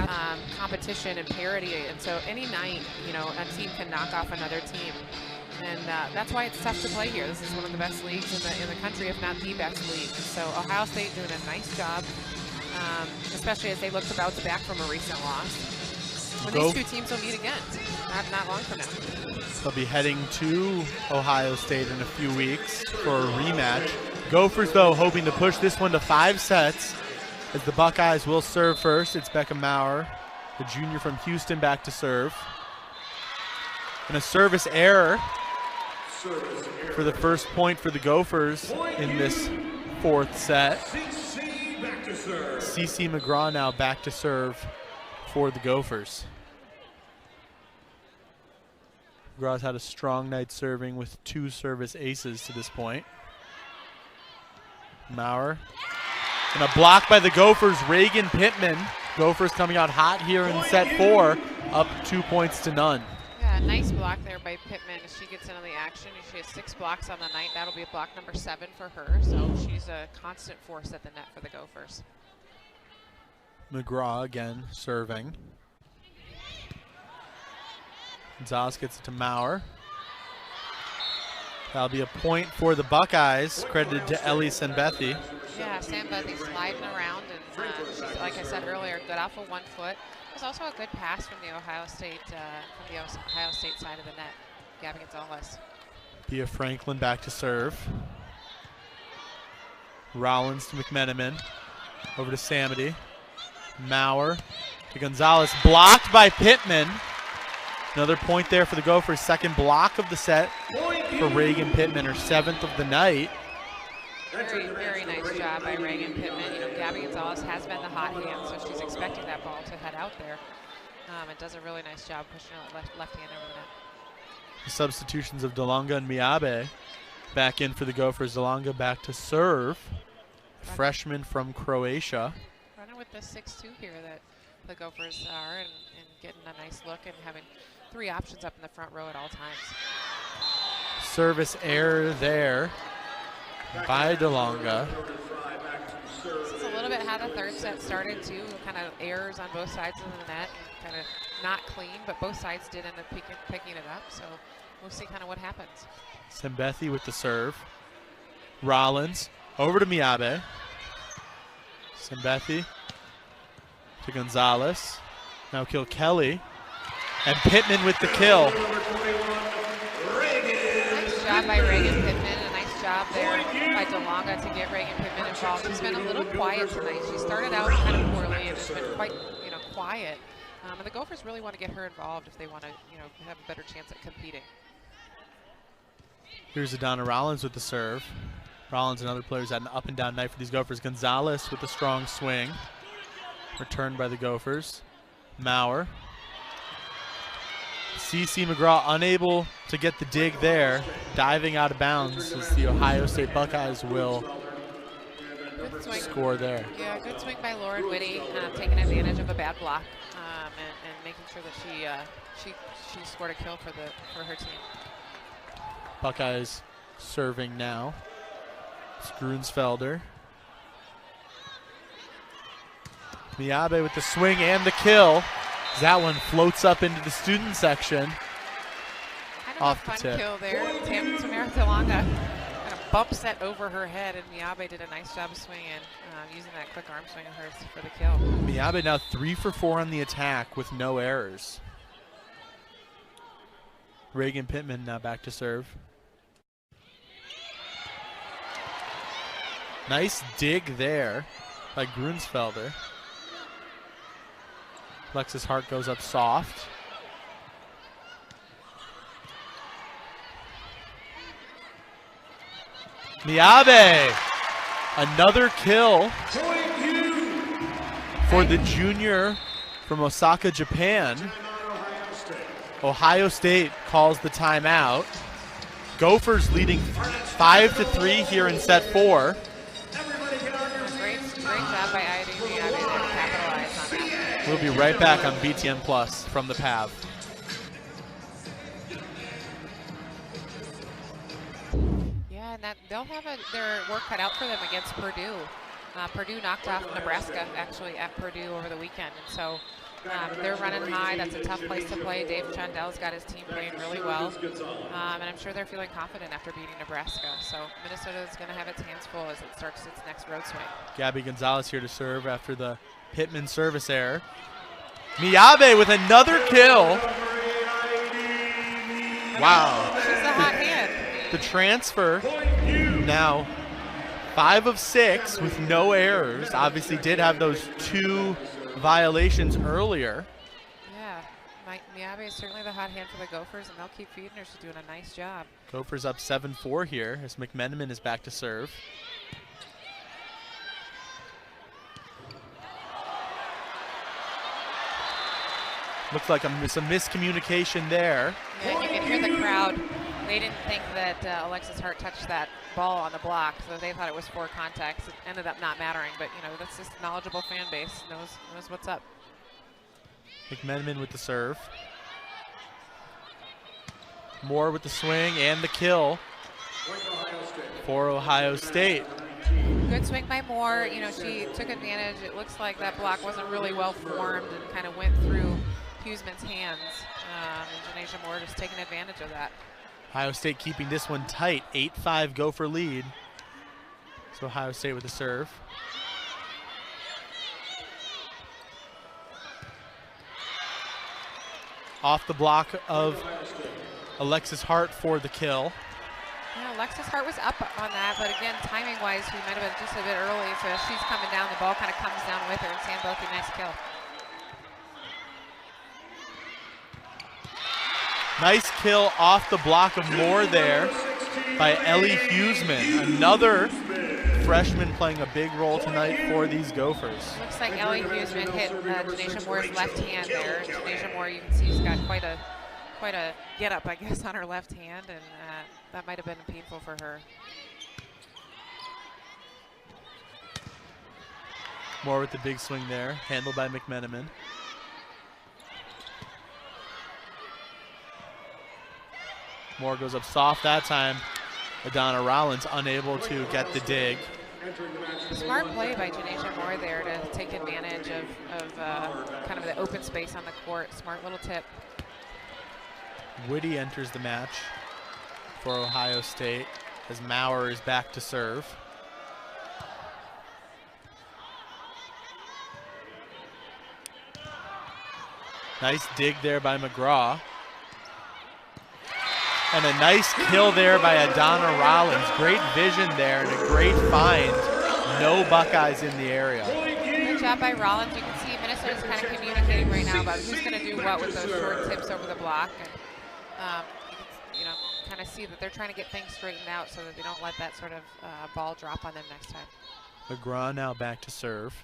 competition and parity, and so any night, you know, a team can knock off another team. And that's why it's tough to play here. This is one of the best leagues in the country, if not the best league. So Ohio State doing a nice job, especially as they look to bounce back from a recent loss. When these two teams will meet again, not long from now. They'll be heading to Ohio State in a few weeks for a rematch. Gophers, though, hoping to push this one to 5 sets as the Buckeyes will serve first. It's Becca Maurer, the junior from Houston, back to serve. And a service error for the first point for the Gophers in this 4th set. CeCe McGraw now back to serve for the Gophers. McGraw's had a strong night serving with 2 service aces to this point. Maurer. And a block by the Gophers, Reagan Pittman. Gophers coming out hot here in set 4, up 2 points to none. Yeah, nice block there by Pittman as she gets into the action. She has 6 blocks on the night. That'll be block number 7 for her, so she's a constant force at the net for the Gophers. McGraw again serving. Gonzalez gets it to Maurer. That'll be a point for the Buckeyes, credited to Ellie Sanbethy. Yeah, Sanbethy sliding around, and she's, like I said earlier, good off of 1 foot. There's also a good pass from the Ohio State side of the net. Gabby Gonzalez. Bia Franklin back to serve. Rollins to McMenamin. Over to Samity. Maurer to Gonzalez. Blocked by Pittman. Another point there for the Gophers. Second block of the set for Reagan Pittman, her 7th of the night. Very, very nice job by Reagan Pittman. You know, Gabby Gonzalez has been the hot hand, so she's expecting that ball to head out there. And does a really nice job pushing it left hand over the net. The substitutions of Delonga and Miabe back in for the Gophers. Delonga back to serve. Freshman from Croatia. Running with the 6-2 here that the Gophers are, and getting a nice look and having 3 options up in the front row at all times. Service error there by Delonga. This is a little bit how the third set started too, kind of errors on both sides of the net, and kind of not clean, but both sides did end up picking it up, so we'll see kind of what happens. Sembethi with the serve. Rollins over to Miabe. Sembethi to Gonzalez. Now Kilkelly. And Pittman with the kill. Nice job by Reagan Pittman. A nice job there by Delonga to get Reagan Pittman involved. She's been a little quiet tonight. She started out kind of poorly and has been quite, quiet. And the Gophers really want to get her involved if they want to, have a better chance at competing. Here's Adana Rollins with the serve. Rollins and other players had an up and down night for these Gophers. Gonzalez with a strong swing. Returned by the Gophers. Maurer. C.C. McGraw unable to get the dig there. Diving out of bounds as the Ohio State Buckeyes will score there. Yeah, good swing by Lauren Whitty, taking advantage of a bad block and making sure that she scored a kill for her team. Buckeyes serving now. It's Grunsfelder. Miabe with the swing and the kill. That one floats up into the student section. Kind of off a fun the tip. kill there. Tamara Delonga kind of bumps that over her head, and Miabe did a nice job of swinging, using that quick arm swing of hers for the kill. Miabe now 3 for 4 on the attack with no errors. Reagan Pittman now back to serve. Nice dig there by Grunsfelder. Alexis Hart goes up soft. Miabe, another kill for the junior from Osaka, Japan. Ohio State calls the timeout. Gophers leading 5-3 here in set 4. Great job by Ida Miabe there to capitalize on that. We'll be right back on BTN Plus from the PAV. Yeah, and they'll have their work cut out for them against Purdue. Purdue knocked off Nebraska actually at Purdue over the weekend, and so they're running high. That's a tough place to play. Dave Chondel's got his team playing really well, and I'm sure they're feeling confident after beating Nebraska. So Minnesota is going to have its hands full as it starts its next road swing. Gabby Gonzalez here to serve after the Pittman service error. Miabe with another kill. Wow. She's a hot hand. The transfer now 5 of 6 with no errors. Obviously did have those 2 violations earlier. Yeah, Miabe is certainly the hot hand for the Gophers, and they'll keep feeding her. She's doing a nice job. Gophers up 7-4 here as McMenamin is back to serve. Looks like some miscommunication there. Yeah, you can hear the crowd. They didn't think that Alexis Hart touched that ball on the block, so they thought it was 4 contacts. It ended up not mattering, but that's just knowledgeable fan base, knows what's up. McMenamin with the serve. Moore with the swing and the kill for Ohio State. Good swing by Moore. She took advantage. It looks like that block wasn't really well formed and kind of went through Huseman's hands. And Janasia Moore just taking advantage of that. Ohio State keeping this one tight. 8-5 Gopher lead. So Ohio State with the serve. Off the block of Alexis Hart for the kill. Yeah, Alexis Hart was up on that, but again, timing-wise, we might have been just a bit early. So as she's coming down, the ball kind of comes down with her, and Sam Bothie, nice kill. Nice kill off the block of Moore there by Ellie Huseman. Another freshman playing a big role tonight for these Gophers. Looks like Ellie Huseman hit Janasia Moore's left hand there. Janasia Moore, you can see, she's got quite quite a get up, I guess, on her left hand, and that might have been painful for her. Moore with the big swing there, handled by McMenamin. Moore goes up soft that time. Adana Rollins unable to get the dig. Smart play by Janasia Moore there to take advantage of kind of the open space on the court. Smart little tip. Woody enters the match for Ohio State as Maurer is back to serve. Nice dig there by McGraw. And a nice kill there by Adana Rollins. Great vision there and a great find. No Buckeyes in the area. Good job by Rollins. You can see Minnesota's kind of communicating right now about who's going to do what with those short tips over the block. And you know, kind of see that they're trying to get things straightened out so that they don't let that sort of ball drop on them next time. McGraw now back to serve.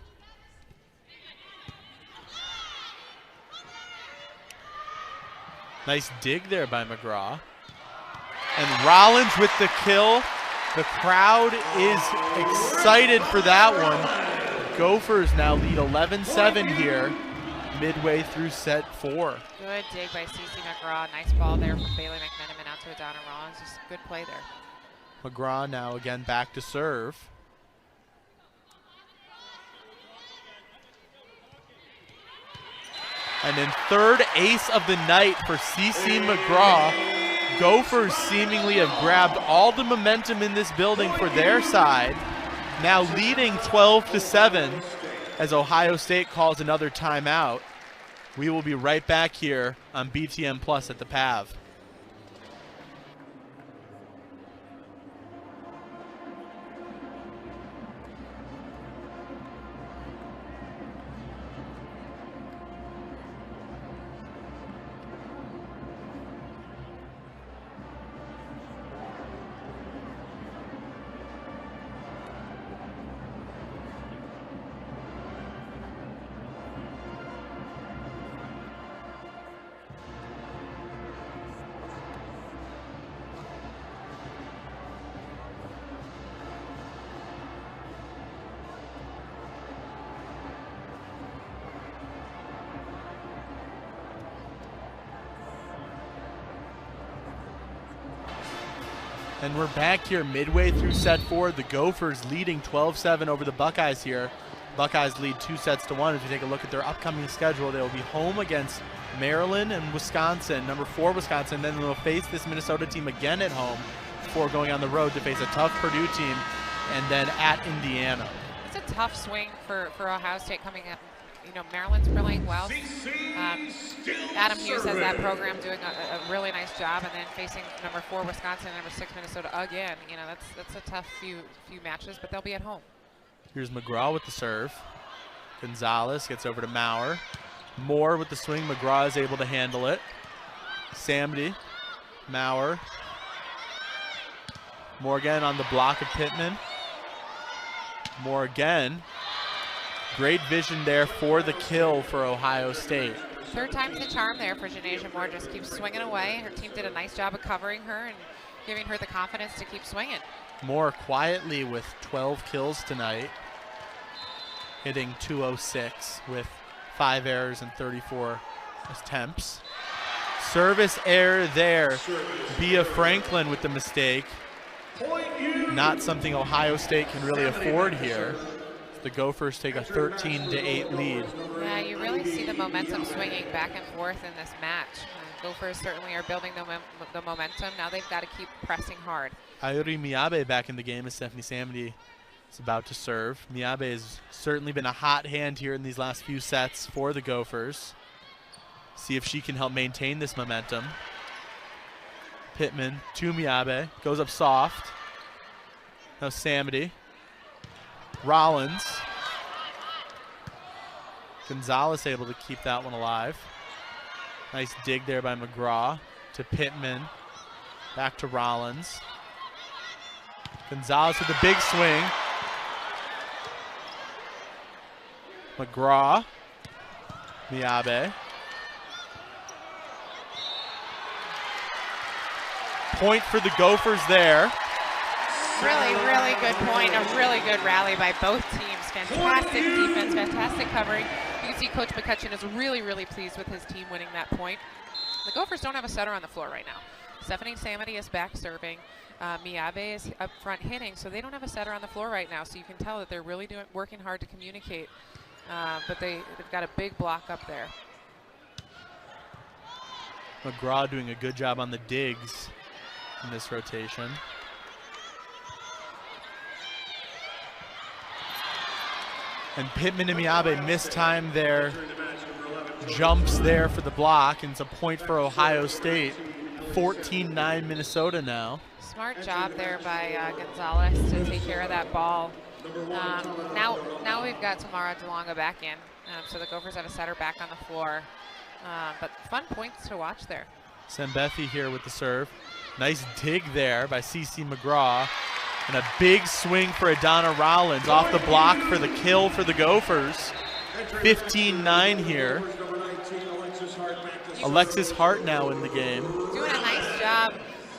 Nice dig there by McGraw. And Rollins with the kill. The crowd is excited for that one. Gophers now lead 11-7 here, midway through set 4. Good dig by CeCe McGraw. Nice ball there from Bailey McMenamin out to Adana Rollins. Just good play there. McGraw now again back to serve. And then third ace of the night for CeCe McGraw. Gophers seemingly have grabbed all the momentum in this building for their side. Now leading 12-7 as Ohio State calls another timeout. We will be right back here on BTN Plus at the PAV. And we're back here midway through set 4. The Gophers leading 12-7 over the Buckeyes here. Buckeyes lead 2-1. As we take a look at their upcoming schedule, they will be home against Maryland and Wisconsin, number 4 Wisconsin. Then they'll face this Minnesota team again at home before going on the road to face a tough Purdue team and then at Indiana. It's a tough swing for Ohio State coming up. You know, Maryland's playing well. Adam Hughes has that program doing a really nice job, and then facing number 4 Wisconsin and number 6 Minnesota again. You know, that's a tough few matches, but they'll be at home. Here's McGraw with the serve. Gonzalez gets over to Maurer. Moore with the swing. McGraw is able to handle it. Samdi, Maurer. Moore again on the block of Pittman. Moore again. Great vision there for the kill for Ohio State. Third time's the charm there for Janasia Moore. Just keeps swinging away. Her team did a nice job of covering her and giving her the confidence to keep swinging. Moore quietly with 12 kills tonight, hitting .206 with 5 errors and 34 attempts. Service error there. Bia Franklin with the mistake. Not something Ohio State can really afford here. The Gophers take a 13-8 lead. Yeah, you really see the momentum swinging back and forth in this match. Gophers certainly are building the momentum. Now they've got to keep pressing hard. Ayuri Miyabe back in the game as Stephanie Samdi is about to serve. Miyabe has certainly been a hot hand here in these last few sets for the Gophers. See if she can help maintain this momentum. Pittman to Miyabe, goes up soft. Now Samdi. Rollins. Gonzalez able to keep that one alive. Nice dig there by McGraw to Pittman. Back to Rollins. Gonzalez with a big swing. McGraw. Miyabe. point for the Gophers there. Really, really good point. A really good rally by both teams. Fantastic defense, fantastic covering. You can see Coach McCutcheon is really, really pleased with his team winning that point. The Gophers don't have a setter on the floor right now. Stephanie Samity is back serving. Miyabe is up front hitting, so they don't have a setter on the floor right now. So you can tell that they're really working hard to communicate. But they've got a big block up there. McGraw doing a good job on the digs in this rotation. And Pittman and Miyabe mistime their jumps there for the block, and it's a point for Ohio State. 14-9 Minnesota now. Smart job there by Gonzalez to take care of that ball. Now we've got Tamara DeLonga back in, so the Gophers have a setter back on the floor. But fun points to watch there. Sembethi here with the serve. Nice dig there by CeCe McGraw. And a big swing for Adana Rollins off the block for the kill for the Gophers. 15-9 here. Alexis Hart now in the game. Doing a nice job.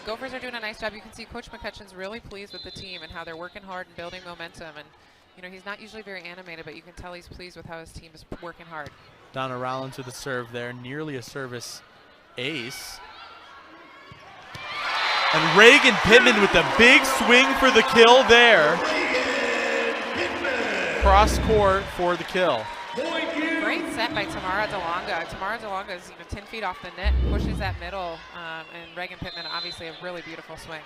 Gophers are doing a nice job. You can see Coach McCutcheon's really pleased with the team and how they're working hard and building momentum. And you know, he's not usually very animated, but you can tell he's pleased with how his team is working hard. Donna Rollins with a serve there, nearly a service ace. And Reagan Pittman with the big swing for the kill there. Cross court for the kill. Great set by Tamara DeLonga. Tamara DeLonga is 10 feet off the net, pushes that middle, and Reagan Pittman obviously a really beautiful swing.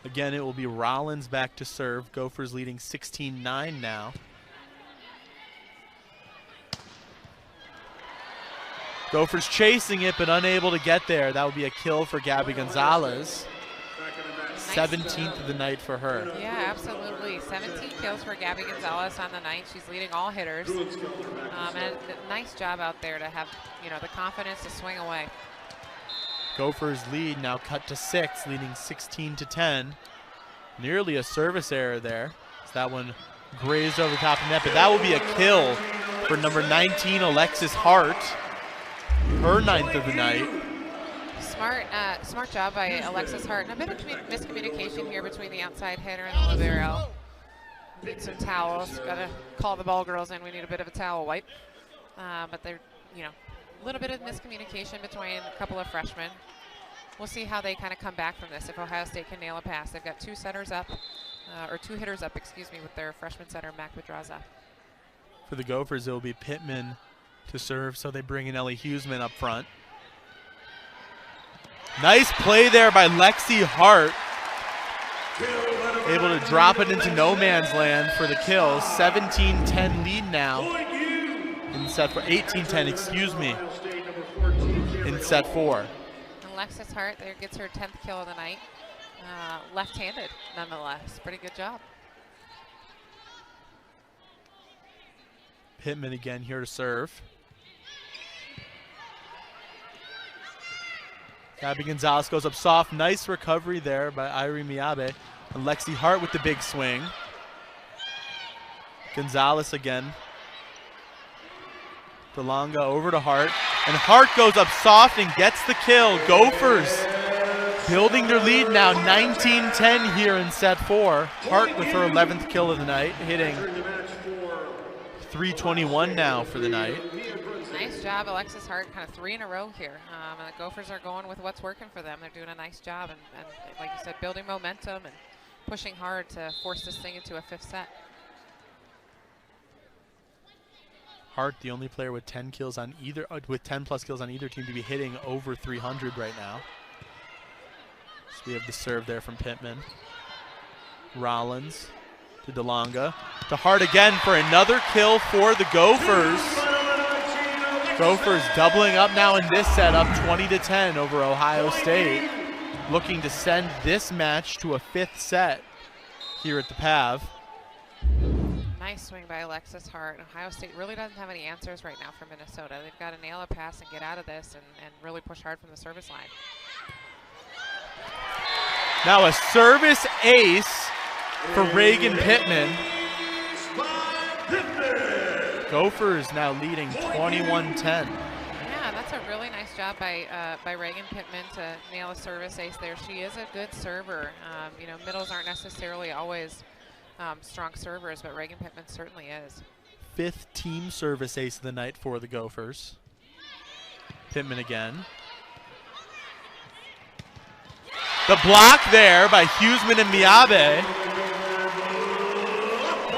Again, it will be Rollins back to serve. Gophers leading 16-9 now. Gophers chasing it, but unable to get there. That would be a kill for Gabby Gonzalez. 17th of the night for her. Yeah, absolutely. 17 kills for Gabby Gonzalez on the night. She's leading all hitters. And a nice job out there to have, the confidence to swing away. Gophers lead now cut to 6, leading 16-10. Nearly a service error there. So that one grazed over the top of the net, but that will be a kill for number 19, Alexis Hart. Her 9th of the night. Smart job by Alexis Hart. And a bit of miscommunication here between the outside hitter and the libero. Need some towels. Got to call the ball girls in. We need a bit of a towel wipe. But they're, a little bit of miscommunication between a couple of freshmen. We'll see how they kind of come back from this. If Ohio State can nail a pass, they've got two hitters up, with their freshman center Mac Pedraza. For the Gophers, it will be Pittman to serve, so they bring in Ellie Huseman up front. Nice play there by Lexi Hart. Able to drop it into no man's land for the kill. 17-10 lead now in set 4. 18-10, excuse me, in set 4. Alexis Hart there gets her 10th kill of the night. Left-handed, nonetheless. Pretty good job. Pittman again here to serve. Gabby Gonzalez goes up soft. Nice recovery there by Irene Miyabe. And Lexi Hart with the big swing. Gonzalez again. DeLonga over to Hart. And Hart goes up soft and gets the kill. Gophers building their lead now, 19-10 here in set 4. Hart with her 11th kill of the night, hitting .321 now for the night. Nice job, Alexis Hart, kind of 3 in a row here. And the Gophers are going with what's working for them. They're doing a nice job and like you said, building momentum and pushing hard to force this thing into a 5th set. Hart, the only player with 10 kills on either, with 10 plus kills on either team to be hitting over 300 right now. So we have the serve there from Pittman. Rollins to DeLonga. To Hart again for another kill for the Gophers. Gophers doubling up now in this set, up 20-10 over Ohio State. Looking to send this match to a 5th set here at the PAV. Nice swing by Alexis Hart. Ohio State really doesn't have any answers right now for Minnesota. They've got to nail a pass and get out of this and really push hard from the service line. Now a service ace for Reagan Pittman. Gophers now leading 21-10. Yeah, that's a really nice job by Reagan Pittman to nail a service ace there. She is a good server. You know, middles aren't necessarily always strong servers, but Reagan Pittman certainly is. 5th team service ace of the night for the Gophers. Pittman again. The block there by Huseman and Miyabe.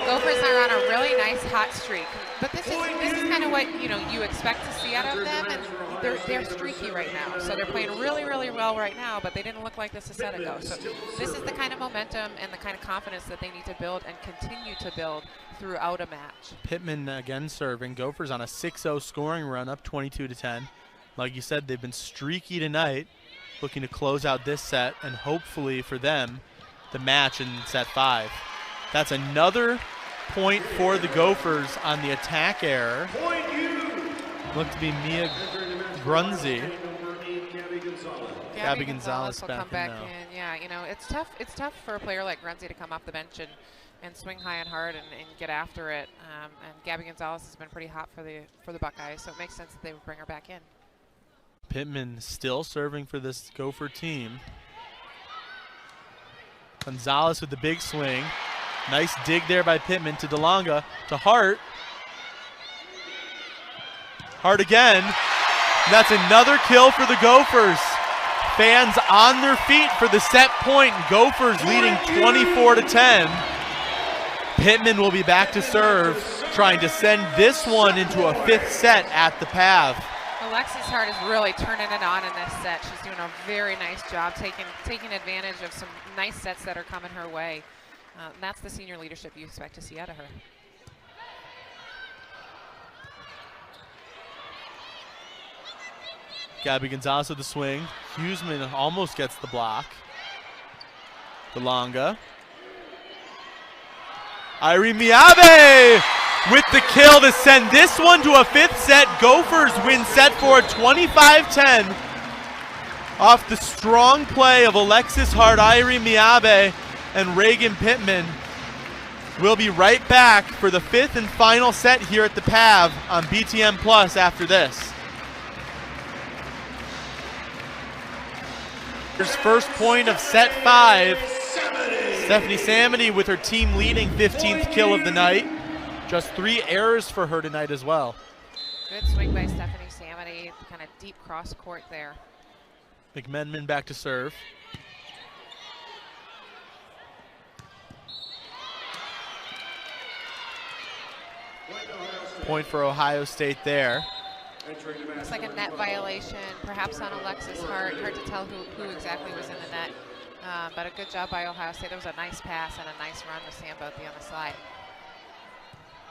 Gophers are on a really nice hot streak, but this is kind of what you expect to see out of them, and they're streaky right now. So they're playing really, really well right now, but they didn't look like this a set ago. So this is the kind of momentum and the kind of confidence that they need to build and continue to build throughout a match. Pittman again serving. Gophers on a 6-0 scoring run, up 22-10. Like you said, they've been streaky tonight, looking to close out this set and hopefully for them the match in set 5. That's another point for the Gophers on the attack error. Looked to be Mia Grunzi. Gabby Gonzalez will back come back now. in. Yeah, it's tough. It's tough for a player like Grunzi to come off the bench and swing high and hard and get after it. And Gabby Gonzalez has been pretty hot for the Buckeyes, so it makes sense that they would bring her back in. Pittman still serving for this Gopher team. Gonzalez with the big swing. Nice dig there by Pittman to DeLonga, to Hart. Hart again. That's another kill for the Gophers. Fans on their feet for the set point. Gophers leading 24-10. Pittman will be back to serve, trying to send this one into a 5th set at the PAV. Alexis Hart is really turning it on in this set. She's doing a very nice job taking advantage of some nice sets that are coming her way. That's the senior leadership you expect to see out of her. Gabby Gonzalez with the swing. Huseman almost gets the block. DeLonga. Irene Miyabe with the kill to send this one to a 5th set. Gophers win set 4 25-10 off the strong play of Alexis Hart, Irene Miyabe, and Reagan Pittman. We'll be right back for the 5th and final set here at the PAV on BTN Plus after this. Here's first point of set 5. Stephanie Samity with her team leading 15th kill of the night. Just 3 errors for her tonight as well. Good swing by Stephanie Samity, kind of deep cross court there. McMenamin back to serve. Point for Ohio State there. Looks like a net violation, perhaps on Alexis Hart. Hard to tell who exactly was in the net, but a good job by Ohio State. There was a nice pass and a nice run with Sam Bothy on the side.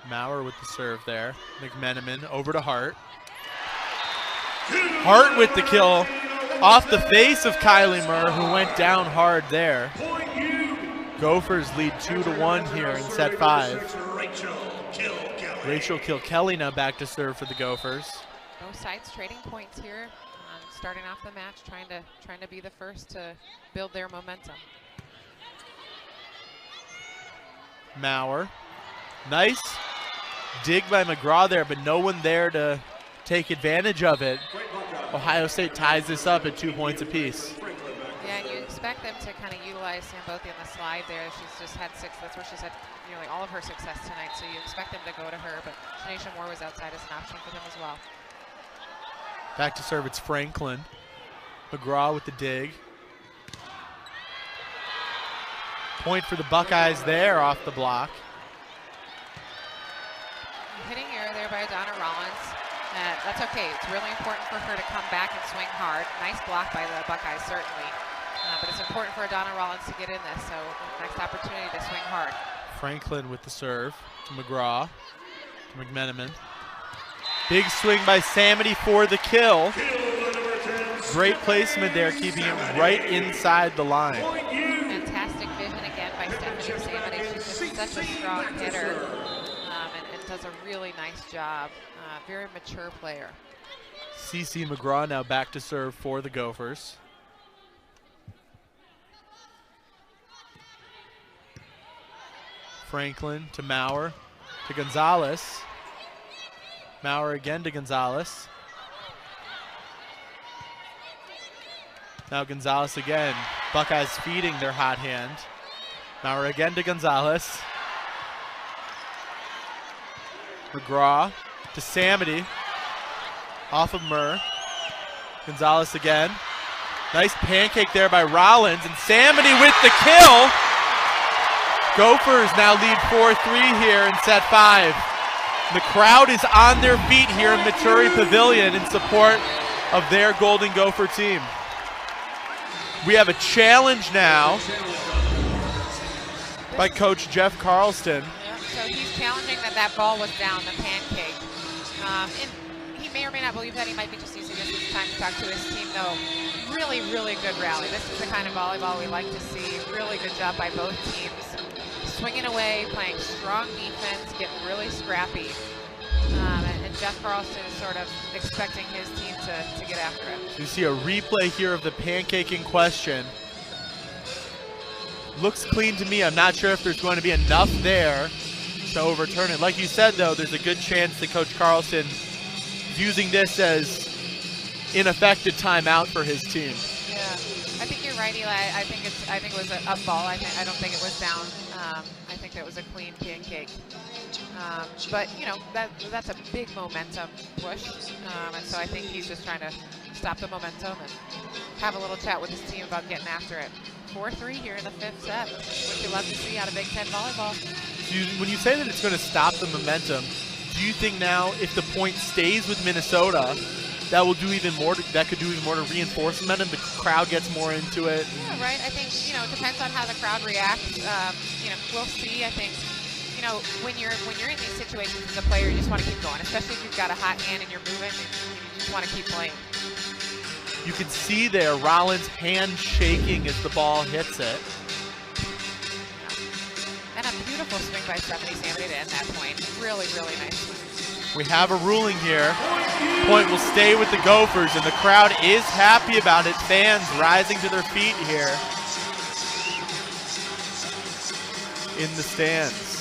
Maurer with the serve there. McMenamin over to Hart. Hart with the kill off the face of Kylie Murr, who went down hard there. Gophers lead 2-1 here in set 5. Rachel Kilkelly now back to serve for the Gophers. Both sides trading points here, starting off the match, trying to be the first to build their momentum. Maurer. Nice dig by McGraw there, but no one there to take advantage of it. Ohio State ties this up at 2 points apiece. Yeah, and you expect them to kind of utilize Sam Bothy on the slide there. She's just had 6. That's where she's had nearly all of her success tonight. So you expect them to go to her, but Tanisha Moore was outside as an option for them as well. Back to serve, it's Franklin. McGraw with the dig. Point for the Buckeyes there off the block. Hitting error there by Donna Rollins. That's okay. It's really important for her to come back and swing hard. Nice block by the Buckeyes, certainly. But it's important for Donna Rollins to get in this, so next opportunity to swing hard. Franklin with the serve to McGraw, to McMenamin. Big swing by Samity for the kill. Great placement there, keeping it right inside the line. Fantastic vision again by Stephanie Samity. She's just such a strong hitter and does a really nice job. Very mature player. CeCe McGraw now back to serve for the Gophers. Franklin to Maurer, to Gonzalez. Maurer again to Gonzalez. Now Gonzalez again. Buckeyes feeding their hot hand. Maurer again to Gonzalez. McGraw to Samity. Off of Murr. Gonzalez again. Nice pancake there by Rollins, and Samity with the kill. Gophers now lead 4-3 here in set 5. The crowd is on their feet here in Maturi Pavilion in support of their Golden Gopher team. We have a challenge now by Coach Jeff Carlston. Yep, so he's challenging that ball was down, the pancake. And he may or may not believe that. He might be just using this as time to talk to his team, though. Really, really good rally. This is the kind of volleyball we like to see. Really good job by both teams. Swinging away, playing strong defense, getting really scrappy. And Jeff Carlston is sort of expecting his team to get after it. You see a replay here of the pancake in question. Looks clean to me. I'm not sure if there's going to be enough there to overturn it. Like you said, though, there's a good chance that Coach Carlston is using this as in effect a timeout for his team. Yeah, I think you're right, Eli. I think it was a up ball. I don't think it was down. I think that was a clean pancake. But you know, that's a big momentum push, and so I think he's just trying to stop the momentum and have a little chat with his team about getting after it. 4-3 here in the 5th set, which you love to see out of Big Ten volleyball. When you say that it's going to stop the momentum, do you think now if the point stays with Minnesota, that will do even more? That could do even more to reinforce momentum. The crowd gets more into it. Yeah, right. I think it depends on how the crowd reacts. We'll see. I think when you're in these situations as a player, you just want to keep going, especially if you've got a hot hand and you're moving. You just want to keep playing. You can see there Rollins' hand shaking as the ball hits it. And a beautiful swing by Stephanie Samity to end that point. Really, really nice swing. We have a ruling here. Point will stay with the Gophers, and the crowd is happy about it. Fans rising to their feet here in the stands.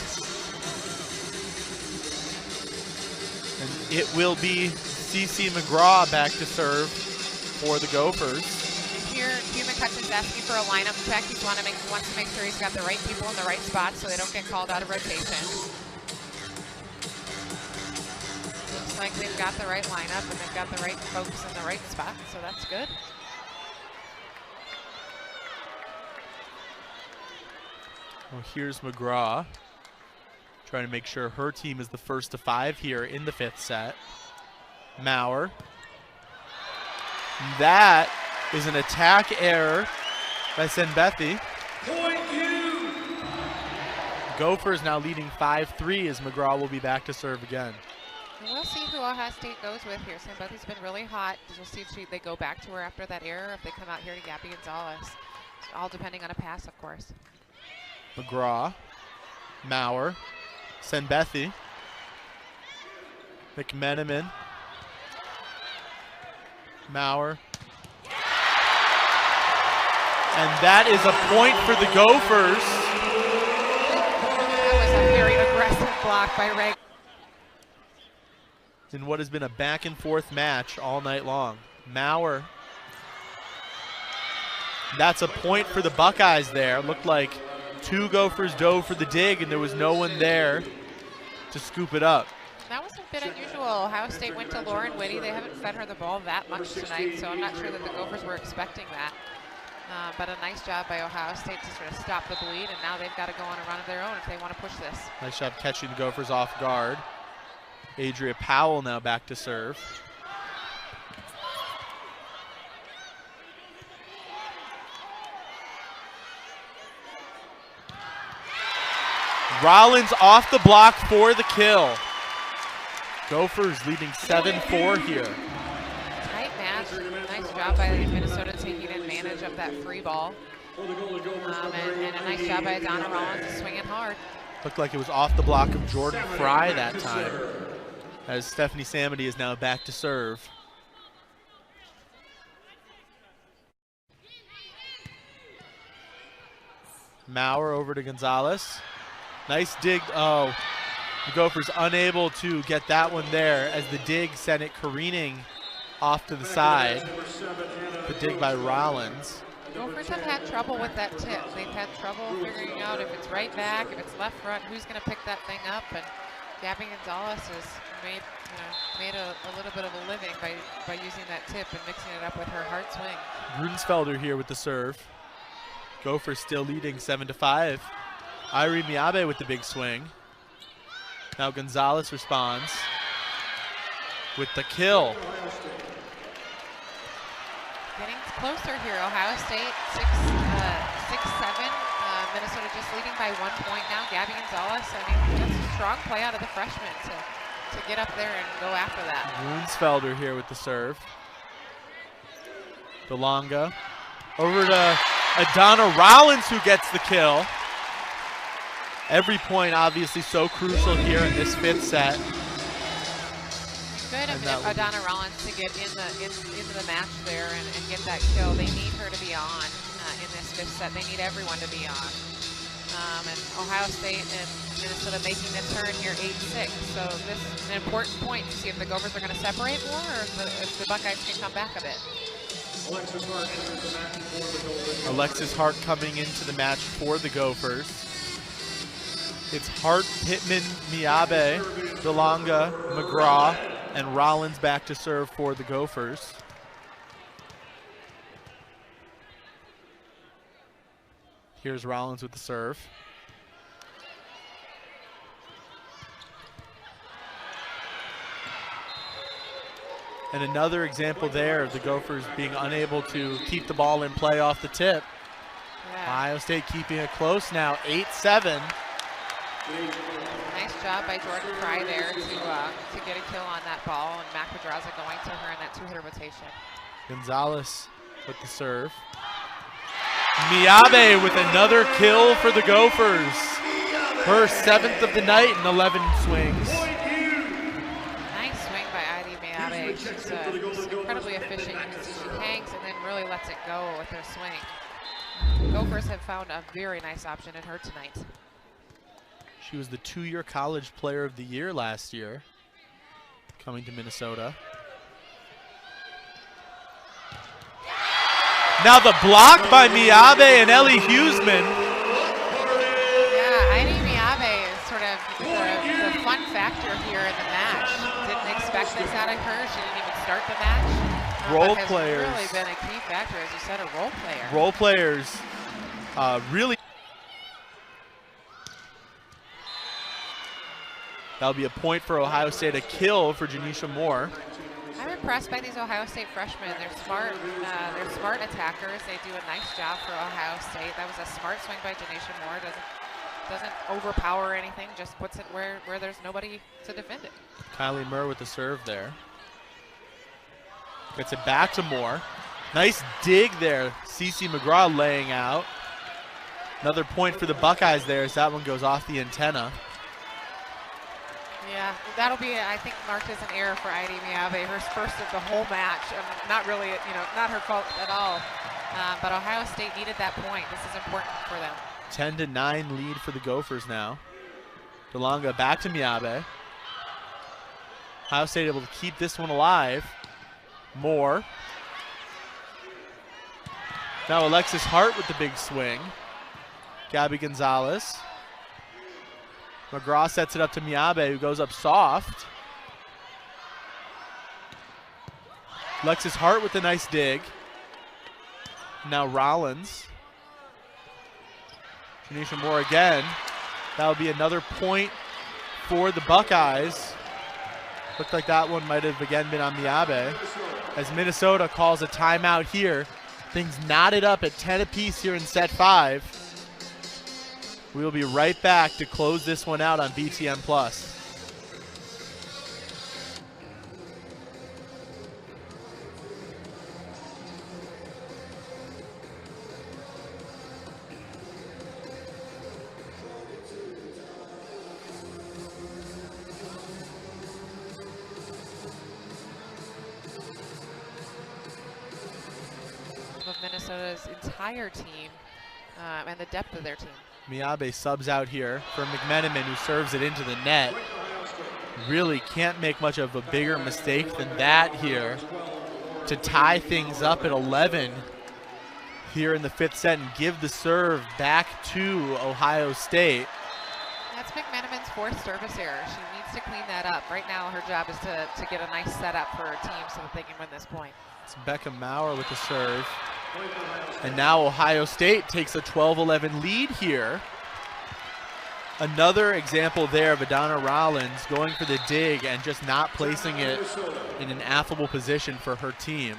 And it will be CC McGraw back to serve for the Gophers. Here, Hugh McCutcheon's asking for a lineup check. He wants to make sure he's got the right people in the right spots so they don't get called out of rotation. Looks like they've got the right lineup and they've got the right folks in the right spot, so that's good. Well, here's McGraw trying to make sure her team is the first to 5 here in the 5th set. Maurer. That is an attack error by Senbethi. Gophers now leading 5-3 as McGraw will be back to serve again. And we'll see who Ohio State goes with here. Senbethi's been really hot. We'll see if they go back to her after that error, if they come out here to Gabby Gonzalez. It's all depending on a pass, of course. McGraw, Maurer, Senbethi, McMenamin, Maurer. And that is a point for the Gophers. That was a very aggressive block by Ray. In what has been a back and forth match all night long. Maurer. That's a point for the Buckeyes there. Looked like 2 Gophers dove for the dig and there was no one there to scoop it up. That was a bit unusual. Ohio State went to Lauren Whitty. They haven't fed her the ball that much tonight, so I'm not sure that the Gophers were expecting that. But a nice job by Ohio State to sort of stop the bleed, and now they've got to go on a run of their own if they want to push this. Nice job catching the Gophers off guard. Adria Powell now back to serve. Rollins off the block for the kill. Gophers leading 7-4 here. Tight match. Nice job by Minnesota taking advantage of that free ball. And a nice job by Donna Rollins swinging hard. Looked like it was off the block of Jordan Fry that time, as Stephanie Samity is now back to serve. Maurer over to Gonzalez. Nice dig. Oh, the Gophers unable to get that one there as the dig sent it careening off to the side. The dig by Rollins. Gophers have had trouble with that tip. They've had trouble figuring out if it's right back, if it's left front, who's going to pick that thing up. And Gabby Gonzalez has made a little bit of a living by using that tip and mixing it up with her hard swing. Grudensfelder here with the serve. Gophers still leading 7-5. Irene Miyabe with the big swing. Now Gonzalez responds with the kill. Getting closer here, Ohio State 6-7. Minnesota just leading by 1 point now. Gabby Gonzalez, I mean, that's a strong play out of the freshman to get up there and go after that. Grudensfelder here with the serve. DeLonga over to Adana Rollins, who gets the kill. Every point obviously so crucial here in this 5th set. Good of Adana Rollins to get into the match there and get that kill. They need her to be on in this 5th set. They need everyone to be on. And Ohio State and Minnesota making the turn here 8-6. So this is an important point to see if the Gophers are going to separate more or if the Buckeyes can come back a bit. Alexis Hart coming into the match for the Gophers. It's Hart, Pittman, Miyabe, DeLonga, McGraw, and Rollins back to serve for the Gophers. Here's Rollins with the serve. And another example there of the Gophers being unable to keep the ball in play off the tip. Yeah. Ohio State keeping it close now, 8-7. Nice job by Jordan Fry there to get a kill on that ball, and Mac Pedraza going to her in that 2-hitter rotation. Gonzalez with the serve. Miyabe with another kill for the Gophers. Her 7th of the night and 11 swings. Nice swing by Ivy Miyabe. She's incredibly efficient. You can see she hangs and then really lets it go with her swing. Gophers have found a very nice option in her tonight. She was the 2-year college player of the year last year, coming to Minnesota. Now the block by Miyabe and Ellie Huseman. Yeah, Ivy Miyabe is sort of the fun factor here in the match. Didn't expect this out of her. She didn't even start the match. Role but players. Has really been a key factor, as you said, a role player. Role players really. That'll be a point for Ohio State, a kill for Janisha Moore. I'm impressed by these Ohio State freshmen. They're smart attackers. They do a nice job for Ohio State. That was a smart swing by Janisha Moore. Doesn't overpower anything, just puts it where there's nobody to defend it. Kylie Murr with the serve there. Gets it back to Moore. Nice dig there. Cece McGraw laying out. Another point for the Buckeyes there as that one goes off the antenna. Yeah, that'll be, I think, marked as an error for Ivy Miyabe, her first of the whole match. Not really, not her fault at all. But Ohio State needed that point. This is important for them. 10-9 lead for the Gophers now. DeLonga back to Miyabe. Ohio State able to keep this one alive. Moore. Now Alexis Hart with the big swing. Gabby Gonzalez. McGraw sets it up to Miyabe, who goes up soft. Alexis Hart with a nice dig. Now Rollins. Janisha Moore again. That would be another point for the Buckeyes. Looked like that one might have again been on Miyabe. As Minnesota calls a timeout here. Things knotted up at 10 apiece here in set 5. We'll be right back to close this one out on BTN Plus. Of Minnesota's entire team and the depth of their team. Miyabe subs out here for McMenamin, who serves it into the net. Really can't make much of a bigger mistake than that here. to tie things up at 11 here in the 5th set and give the serve back to Ohio State. That's McMenamin's 4th service error. She needs to clean that up. Right now her job is to get a nice setup for her team so that they can win this point. It's Becca Maurer with the serve. And now Ohio State takes a 12-11 lead here. Another example there of Adana Rollins going for the dig and just not placing it in an affable position for her team.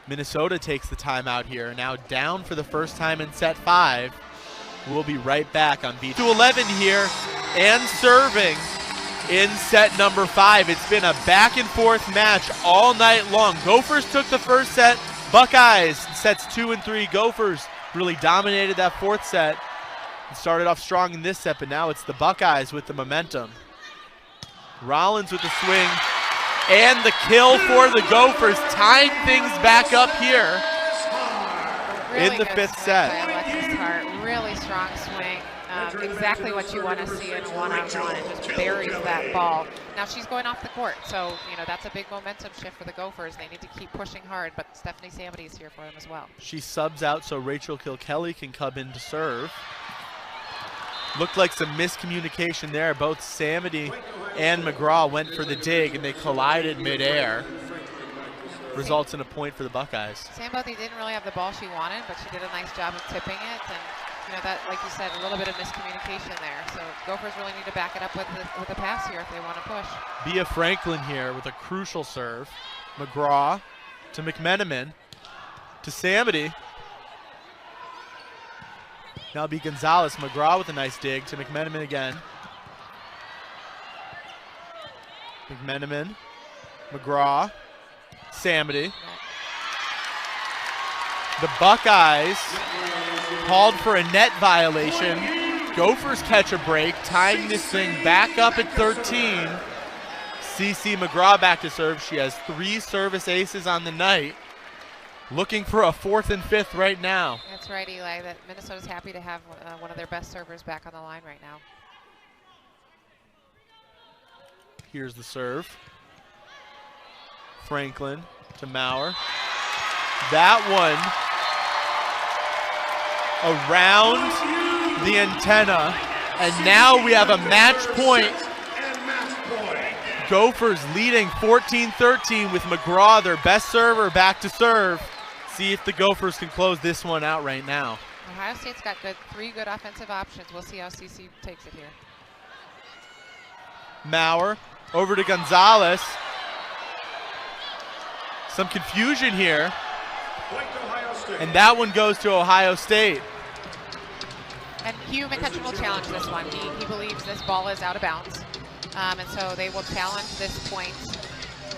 Minnesota takes the timeout here, now down for the first time in set 5. We'll be right back on B211 here and serving in set number 5. It's been a back and forth match all night long. Gophers took the first set. Buckeyes sets 2 and 3. Gophers really dominated that 4th set. It started off strong in this set, but now it's the Buckeyes with the momentum. Rollins with the swing and the kill for the Gophers, tying things back up here really in the 5th set. Alexis Hart, really strong swing. Exactly what you want to see in a one-on-one. It just buries that ball. Now she's going off the court, so that's a big momentum shift for the Gophers. They need to keep pushing hard, but Stephanie Samity is here for them as well. She subs out so Rachel Kilkelly can come in to serve. Looked like some miscommunication there. Both Samity and McGraw went for the dig, and they collided midair. Results in a point for the Buckeyes. Sambothi didn't really have the ball she wanted, but she did a nice job of tipping it. And that, like you said, a little bit of miscommunication there. So Gophers really need to back it up with a pass here if they want to push. Bia Franklin here with a crucial serve. McGraw to McMenamin to Samity. Now be Gonzalez. McGraw with a nice dig to McMenamin again. McMenamin, McGraw, Samity. The Buckeyes called for a net violation. Gophers catch a break, tying this thing back up at 13. CeCe McGraw back to serve. She has 3 service aces on the night. Looking for a 4th and 5th right now. That's right, Eli. That Minnesota's happy to have one of their best servers back on the line right now. Here's the serve. Franklin to Maurer. That one around the antenna. And now we have a match point. Gophers leading 14-13 with McGraw, their best server, back to serve. See if the Gophers can close this one out right now. Ohio State's got 3 good offensive options. We'll see how CeCe takes it here. Maurer over to Gonzalez. Some confusion here. And that one goes to Ohio State. And Hugh McCutcheon will challenge this one. He believes this ball is out of bounds. And so they will challenge this point.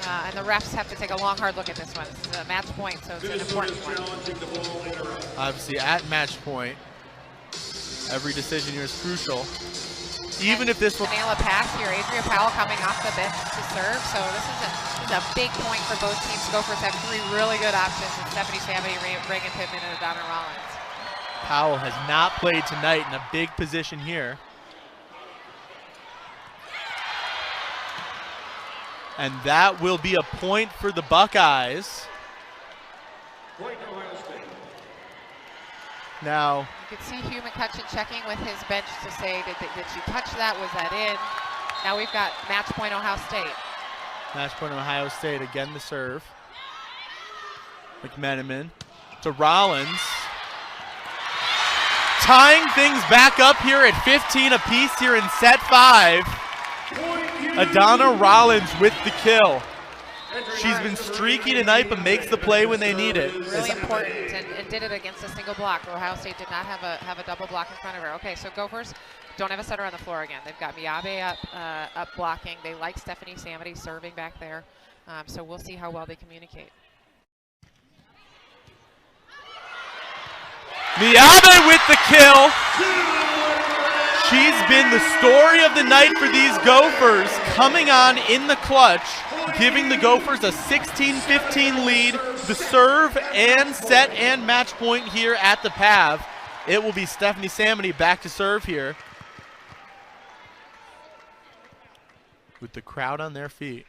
And the refs have to take a long, hard look at this one. This is a match point, so it's an important one. Obviously, at match point, every decision here is crucial. Even if this one nail a pass here, Adria Powell coming off the bench to serve. So this is a big point for both teams. Gophers have 3 really good options: and Stephanie Samity, Reagan Pittman, and Adana Rollins. Powell has not played tonight in a big position here. And that will be a point for the Buckeyes. Now, you can see Hugh McCutcheon checking with his bench to say, did she touch that? Was that in? Now we've got match point Ohio State. Match point Ohio State, again the serve. McMenamin to Rollins. Tying things back up here at 15 apiece here in set 5. Adana Rollins with the kill. She's been streaky tonight, but makes the play when they need it. Really important, and did it against a single block. Ohio State did not have a double block in front of her. Okay, so Gophers don't have a setter on the floor again. They've got Miabe up blocking. They like Stephanie Samity serving back there. So we'll see how well they communicate. Miabe with the kill. She's been the story of the night for these Gophers, coming on in the clutch, giving the Gophers a 16-15 lead, the serve and set and match point here at the PAV. It will be Stephanie Samity back to serve here, with the crowd on their feet.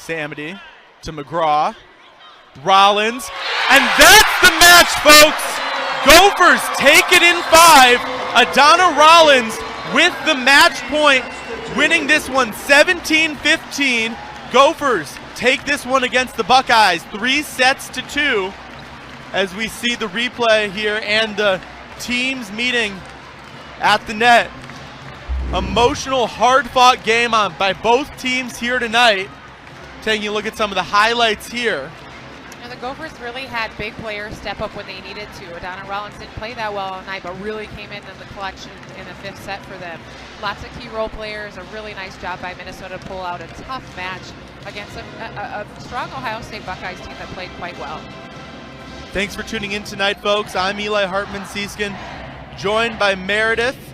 Samity to McGraw. Rollins. And that's the match, folks! Gophers take it in 5. Adana Rollins with the match point, winning this one 17-15. Gophers take this one against the Buckeyes 3-2 as we see the replay here and the teams meeting at the net. Emotional, hard-fought game by both teams here tonight. Taking a look at some of the highlights here. And the Gophers really had big players step up when they needed to. Adana Rollins didn't play that well all night, but really came in the collection in the 5th set for them. Lots of key role players, a really nice job by Minnesota to pull out a tough match against a strong Ohio State Buckeyes team that played quite well. Thanks for tuning in tonight, folks. I'm Eli Hartman-Sieskin, joined by Meredith